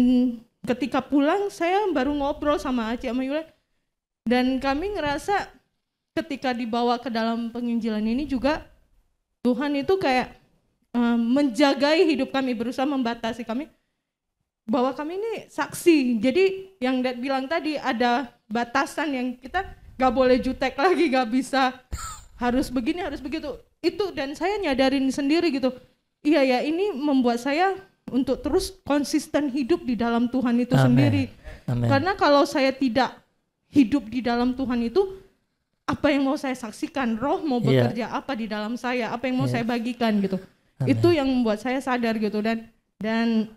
ketika pulang saya baru ngobrol sama Aci sama Yulian, dan kami ngerasa ketika dibawa ke dalam penginjilan ini juga Tuhan itu kayak menjagai hidup kami, berusaha membatasi kami bahwa kami ini saksi. Jadi yang Dad bilang tadi, ada batasan yang kita gak boleh jutek lagi, gak bisa harus begini, harus begitu. Itu, dan saya nyadarin sendiri gitu, iya ya, ini membuat saya untuk terus konsisten hidup di dalam Tuhan itu sendiri. Amen. Karena kalau saya tidak hidup di dalam Tuhan itu, apa yang mau saya saksikan, Roh mau bekerja apa di dalam saya, apa yang mau saya bagikan gitu. Amen. Itu yang membuat saya sadar gitu. Dan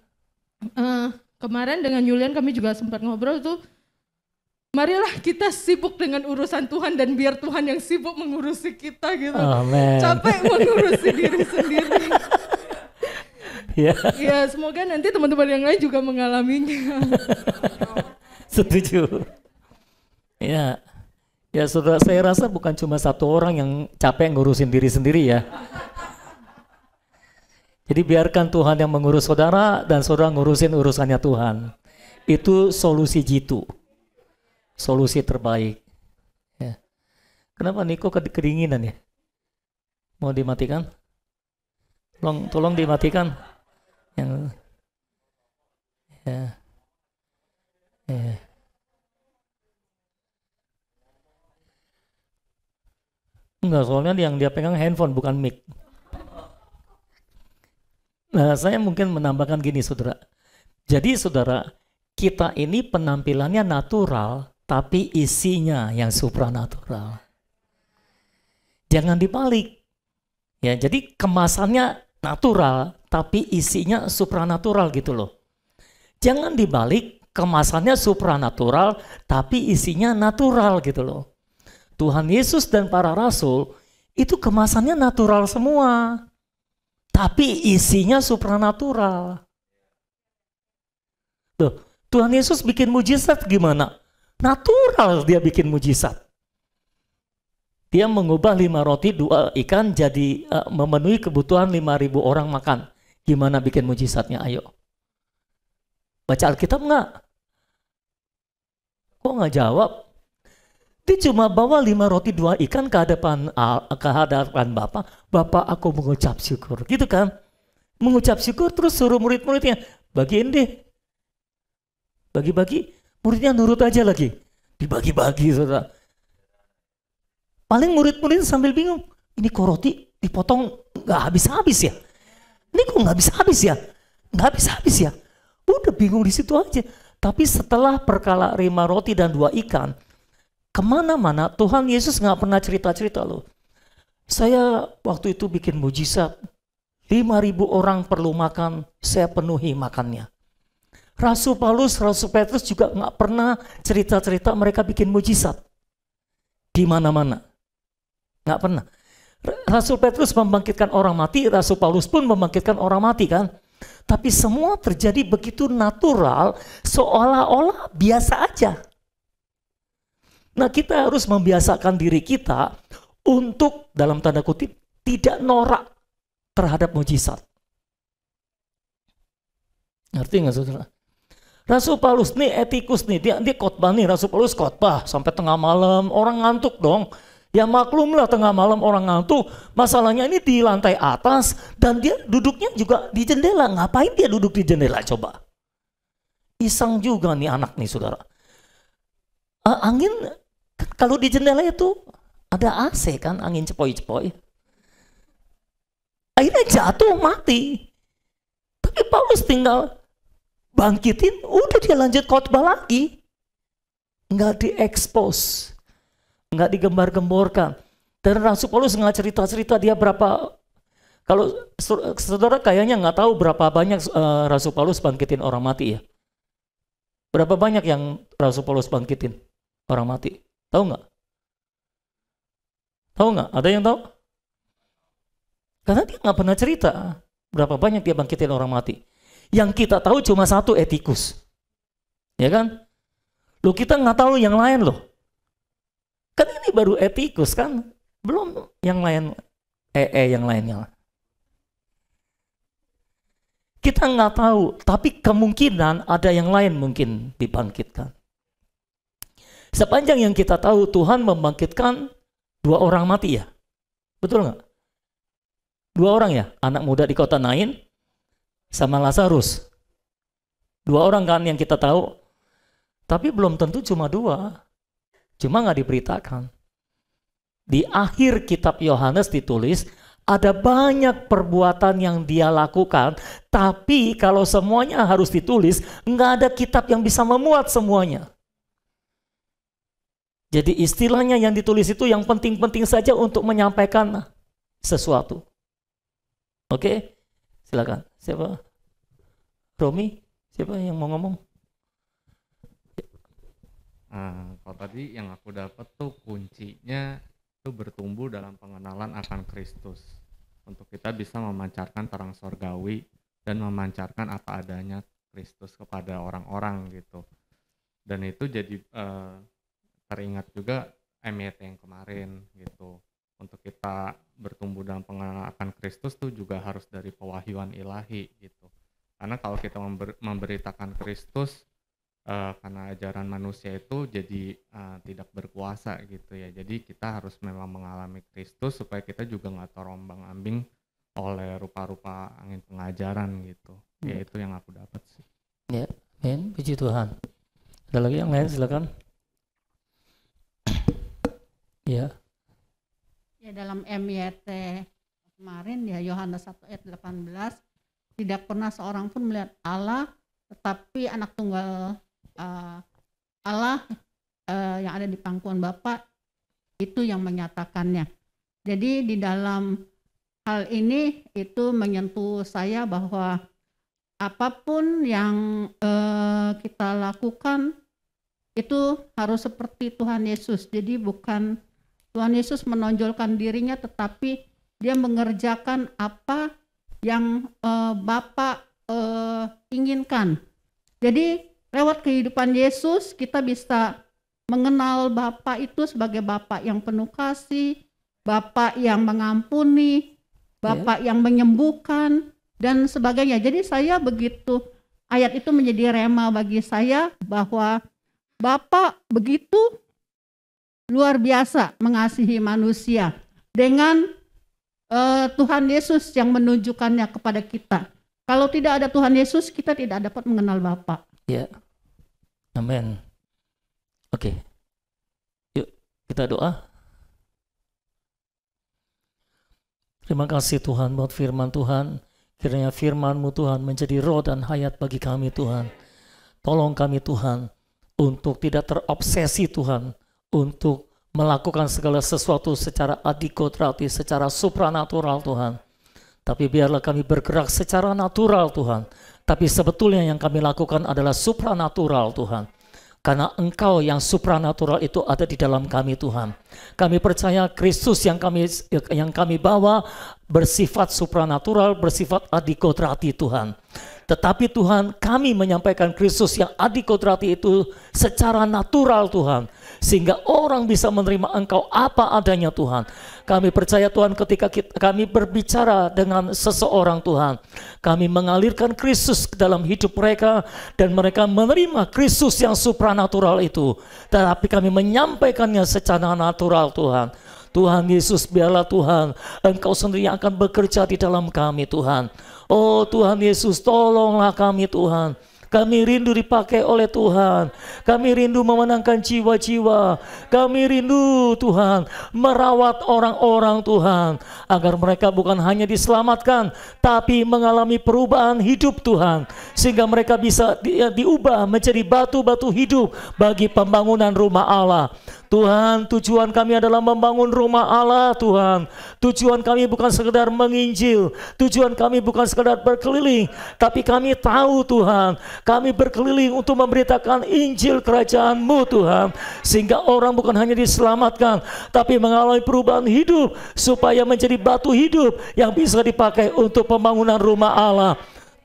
kemarin dengan Yulian kami juga sempat ngobrol tuh, marilah kita sibuk dengan urusan Tuhan dan biar Tuhan yang sibuk mengurusi kita gitu. Amen. Capek mengurusi diri sendiri. Ya, semoga nanti teman-teman yang lain juga mengalaminya. Setuju. Ya, saudara, saya rasa bukan cuma satu orang yang capek ngurusin diri sendiri ya. Jadi biarkan Tuhan yang mengurus saudara dan saudara ngurusin urusannya Tuhan. Itu solusi jitu. Solusi terbaik. Ya. Kenapa Niko kedinginan ya? Mau dimatikan? Tolong dimatikan. Yang ya. Enggak, soalnya yang dia pegang handphone bukan mic. Nah, saya mungkin menambahkan gini, saudara. Jadi, saudara, kita ini penampilannya natural, tapi isinya yang supranatural. Jangan dibalik. Ya, jadi kemasannya natural, tapi isinya supranatural gitu loh. Jangan dibalik, kemasannya supranatural, tapi isinya natural gitu loh. Tuhan Yesus dan para rasul itu kemasannya natural semua, tapi isinya supranatural. Tuh, Tuhan Yesus bikin mujizat gimana? Natural dia bikin mujizat. Dia mengubah 5 roti 2 ikan jadi memenuhi kebutuhan 5.000 orang makan. Gimana bikin mujizatnya? Ayo. Baca Alkitab nggak? Kok nggak jawab? Dia cuma bawa 5 roti 2 ikan ke hadapan Bapa. Bapa, aku mengucap syukur. Gitu kan? Mengucap syukur terus suruh murid-muridnya, bagiin deh. Bagi-bagi, muridnya nurut aja lagi. Dibagi-bagi, saudara. Paling murid-murid sambil bingung. Ini kok roti dipotong nggak habis-habis ya? Ini kok nggak habis-habis ya? Nggak habis-habis ya? Udah bingung di situ aja. Tapi setelah perkala 5 roti dan 2 ikan, kemana-mana Tuhan Yesus nggak pernah cerita-cerita loh. Saya waktu itu bikin mujizat, 5.000 orang perlu makan, saya penuhi makannya. Rasul Paulus, Rasul Petrus juga nggak pernah cerita-cerita mereka bikin mujizat. Di mana-mana. Nggak pernah. Rasul Petrus membangkitkan orang mati, Rasul Paulus pun membangkitkan orang mati kan. Tapi semua terjadi begitu natural, seolah-olah biasa aja. Nah, kita harus membiasakan diri kita untuk, dalam tanda kutip, tidak norak terhadap mujizat. Ngerti nggak saudara? Rasul Paulus nih, etikus nih, dia khotbah nih, Rasul Paulus khotbah sampai tengah malam, orang ngantuk dong. Ya maklumlah tengah malam orang ngantuk, masalahnya ini di lantai atas dan dia duduknya juga di jendela. Ngapain dia duduk di jendela coba? Iseng juga nih anak nih saudara. Angin, kalau di jendela itu ada AC kan, angin cepoi-cepoi. Akhirnya jatuh mati. Tapi Paulus tinggal bangkitin, udah dia lanjut khotbah lagi. Nggak diekspos, nggak digembar-gemborkan. Dan Rasul Paulus nggak cerita-cerita dia berapa. Kalau saudara kayaknya nggak tahu berapa banyak Rasul Paulus bangkitin orang mati ya. Berapa banyak yang Rasul Paulus bangkitin orang mati? Tahu nggak? Tahu nggak? Ada yang tahu? Karena dia nggak pernah cerita berapa banyak dia bangkitin orang mati. Yang kita tahu cuma satu, Etikus. Ya kan? Loh, kita nggak tahu yang lain loh. Kan ini baru Etikus kan? Belum yang lain, yang lainnya. Kita nggak tahu, tapi kemungkinan ada yang lain mungkin dibangkitkan. Sepanjang yang kita tahu, Tuhan membangkitkan 2 orang mati ya. Betul nggak? 2 orang ya, anak muda di kota Nain sama Lazarus. 2 orang kan yang kita tahu, tapi belum tentu cuma 2. Cuma nggak diberitakan. Di akhir kitab Yohanes ditulis, ada banyak perbuatan yang dia lakukan, tapi kalau semuanya harus ditulis, nggak ada kitab yang bisa memuat semuanya. Jadi istilahnya yang ditulis itu yang penting-penting saja untuk menyampaikan sesuatu. Oke, silakan. Siapa? Romi? Siapa yang mau ngomong? Kalau tadi yang aku dapat tuh kuncinya itu bertumbuh dalam pengenalan akan Kristus. Untuk kita bisa memancarkan terang sorgawi dan memancarkan apa adanya Kristus kepada orang-orang gitu. Dan itu jadi teringat juga MYT yang kemarin gitu. Untuk kita bertumbuh dalam pengenalan akan Kristus tuh juga harus dari pewahyuan ilahi gitu. Karena kalau kita memberitakan Kristus karena ajaran manusia itu jadi tidak berkuasa gitu ya. Jadi kita harus memang mengalami Kristus supaya kita juga nggak terombang-ambing oleh rupa-rupa angin pengajaran gitu. Ya itu yang aku dapat sih. Ya, amin. Puji Tuhan. Ada lagi yang lain, silakan. Ya. Ya, dalam MYT kemarin ya Yohanes 1 ayat 18, tidak pernah seorang pun melihat Allah, tetapi anak tunggal Allah yang ada di pangkuan Bapa itu yang menyatakannya. Jadi di dalam hal ini itu menyentuh saya bahwa apapun yang kita lakukan itu harus seperti Tuhan Yesus. Jadi bukan Tuhan Yesus menonjolkan dirinya, tetapi dia mengerjakan apa yang Bapa inginkan. Jadi lewat kehidupan Yesus kita bisa mengenal Bapa itu sebagai Bapa yang penuh kasih, Bapa yang mengampuni, Bapa yang menyembuhkan dan sebagainya. Jadi saya begitu ayat itu menjadi rema bagi saya bahwa Bapa begitu luar biasa mengasihi manusia dengan Tuhan Yesus yang menunjukkannya kepada kita. Kalau tidak ada Tuhan Yesus, kita tidak dapat mengenal Bapa. Ya. Amin. Oke. Yuk kita doa. Terima kasih Tuhan buat firman Tuhan. Kiranya firman-Mu Tuhan menjadi roh dan hayat bagi kami Tuhan. Tolong kami Tuhan untuk tidak terobsesi Tuhan, untuk melakukan segala sesuatu secara adikodrati, secara supranatural Tuhan. Tapi biarlah kami bergerak secara natural Tuhan. Tapi sebetulnya yang kami lakukan adalah supranatural Tuhan. Karena Engkau yang supranatural itu ada di dalam kami Tuhan. Kami percaya Kristus yang kami bawa bersifat supranatural, bersifat adikodrati Tuhan. Tetapi Tuhan, kami menyampaikan Kristus yang adikodrati itu secara natural Tuhan. Sehingga orang bisa menerima Engkau apa adanya Tuhan. Kami percaya Tuhan ketika kami berbicara dengan seseorang Tuhan, kami mengalirkan Kristus ke dalam hidup mereka dan mereka menerima Kristus yang supranatural itu. Tetapi kami menyampaikannya secara natural Tuhan. Tuhan Yesus, biarlah Tuhan Engkau sendiri yang akan bekerja di dalam kami Tuhan. Oh Tuhan Yesus, tolonglah kami Tuhan. Kami rindu dipakai oleh Tuhan. Kami rindu memenangkan jiwa-jiwa. Kami rindu Tuhan merawat orang-orang Tuhan. Agar mereka bukan hanya diselamatkan, tapi mengalami perubahan hidup Tuhan. Sehingga mereka bisa diubah menjadi batu-batu hidup bagi pembangunan rumah Allah. Tuhan, tujuan kami adalah membangun rumah Allah Tuhan. Tujuan kami bukan sekedar menginjil. Tujuan kami bukan sekedar berkeliling. Tapi kami tahu Tuhan, kami berkeliling untuk memberitakan Injil kerajaan-Mu Tuhan. Sehingga orang bukan hanya diselamatkan, tapi mengalami perubahan hidup. Supaya menjadi batu hidup yang bisa dipakai untuk pembangunan rumah Allah.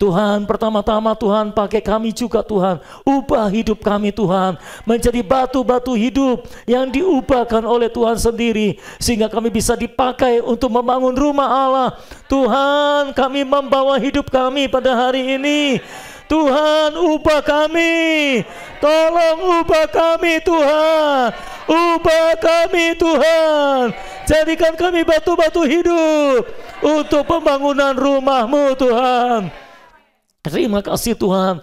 Tuhan, pertama-tama Tuhan pakai kami juga Tuhan. Ubah hidup kami Tuhan menjadi batu-batu hidup yang diubahkan oleh Tuhan sendiri. Sehingga kami bisa dipakai untuk membangun rumah Allah. Tuhan, kami membawa hidup kami pada hari ini. Tuhan, ubah kami. Tolong ubah kami Tuhan. Ubah kami Tuhan. Jadikan kami batu-batu hidup untuk pembangunan rumah-Mu Tuhan. Terima kasih Tuhan.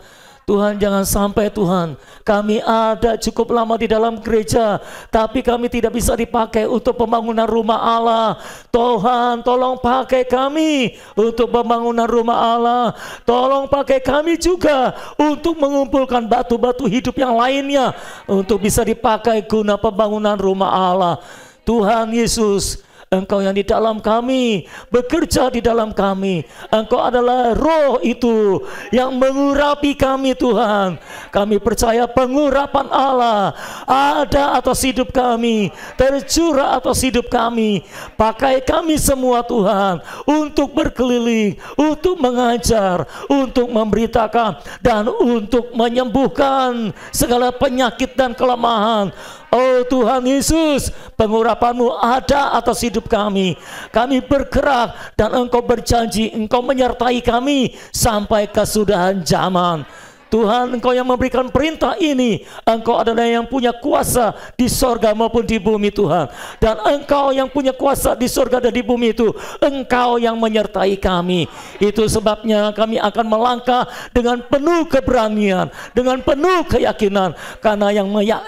Tuhan, jangan sampai Tuhan kami ada cukup lama di dalam gereja tapi kami tidak bisa dipakai untuk pembangunan rumah Allah. Tuhan, tolong pakai kami untuk pembangunan rumah Allah. Tolong pakai kami juga untuk mengumpulkan batu-batu hidup yang lainnya untuk bisa dipakai guna pembangunan rumah Allah. Tuhan Yesus, Engkau yang di dalam kami, bekerja di dalam kami. Engkau adalah roh itu yang mengurapi kami Tuhan. Kami percaya pengurapan Allah ada atas hidup kami, tercurah atas hidup kami. Pakai kami semua Tuhan untuk berkeliling, untuk mengajar, untuk memberitakan, dan untuk menyembuhkan segala penyakit dan kelemahan. Oh Tuhan Yesus, pengurapan-Mu ada atas hidup kami. Kami bergerak dan Engkau berjanji Engkau menyertai kami sampai kesudahan zaman. Tuhan, Engkau yang memberikan perintah ini. Engkau adalah yang punya kuasa di sorga maupun di bumi Tuhan. Dan Engkau yang punya kuasa di sorga dan di bumi itu, Engkau yang menyertai kami. Itu sebabnya kami akan melangkah dengan penuh keberanian, dengan penuh keyakinan. Karena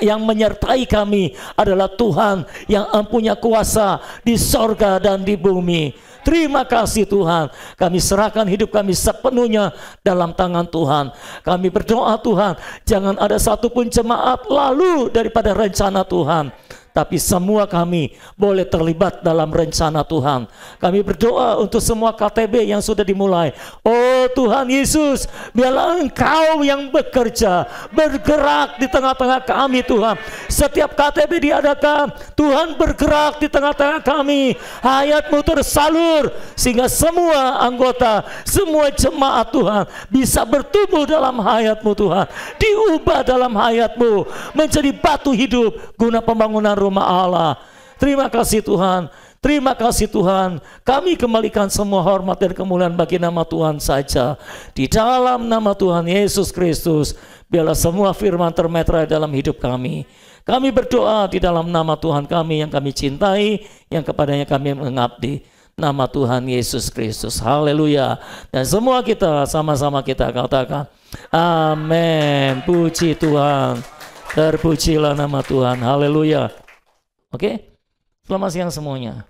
yang menyertai kami adalah Tuhan yang punya kuasa di sorga dan di bumi. Terima kasih Tuhan. Kami serahkan hidup kami sepenuhnya dalam tangan Tuhan. Kami berdoa Tuhan, jangan ada satupun jemaat lalu daripada rencana Tuhan. Tapi semua kami boleh terlibat dalam rencana Tuhan. Kami berdoa untuk semua KTB yang sudah dimulai. Oh Tuhan Yesus, biarlah Engkau yang bekerja, bergerak di tengah-tengah kami Tuhan. Setiap KTB diadakan, Tuhan bergerak di tengah-tengah kami. Hayat-Mu tersalur sehingga semua anggota, semua jemaat Tuhan bisa bertumbuh dalam hayat-Mu Tuhan. Diubah dalam hayat-Mu menjadi batu hidup guna pembangunan rumah Allah. Terima kasih Tuhan. Terima kasih Tuhan. Kami kembalikan semua hormat dan kemuliaan bagi nama Tuhan saja. Di dalam nama Tuhan Yesus Kristus, biarlah semua firman termeterai dalam hidup kami. Kami berdoa di dalam nama Tuhan kami yang kami cintai, yang kepadanya kami mengabdi. Nama Tuhan Yesus Kristus. Haleluya. Dan semua kita sama-sama kita katakan amin. Puji Tuhan. Terpujilah nama Tuhan. Haleluya. Oke, selamat siang semuanya.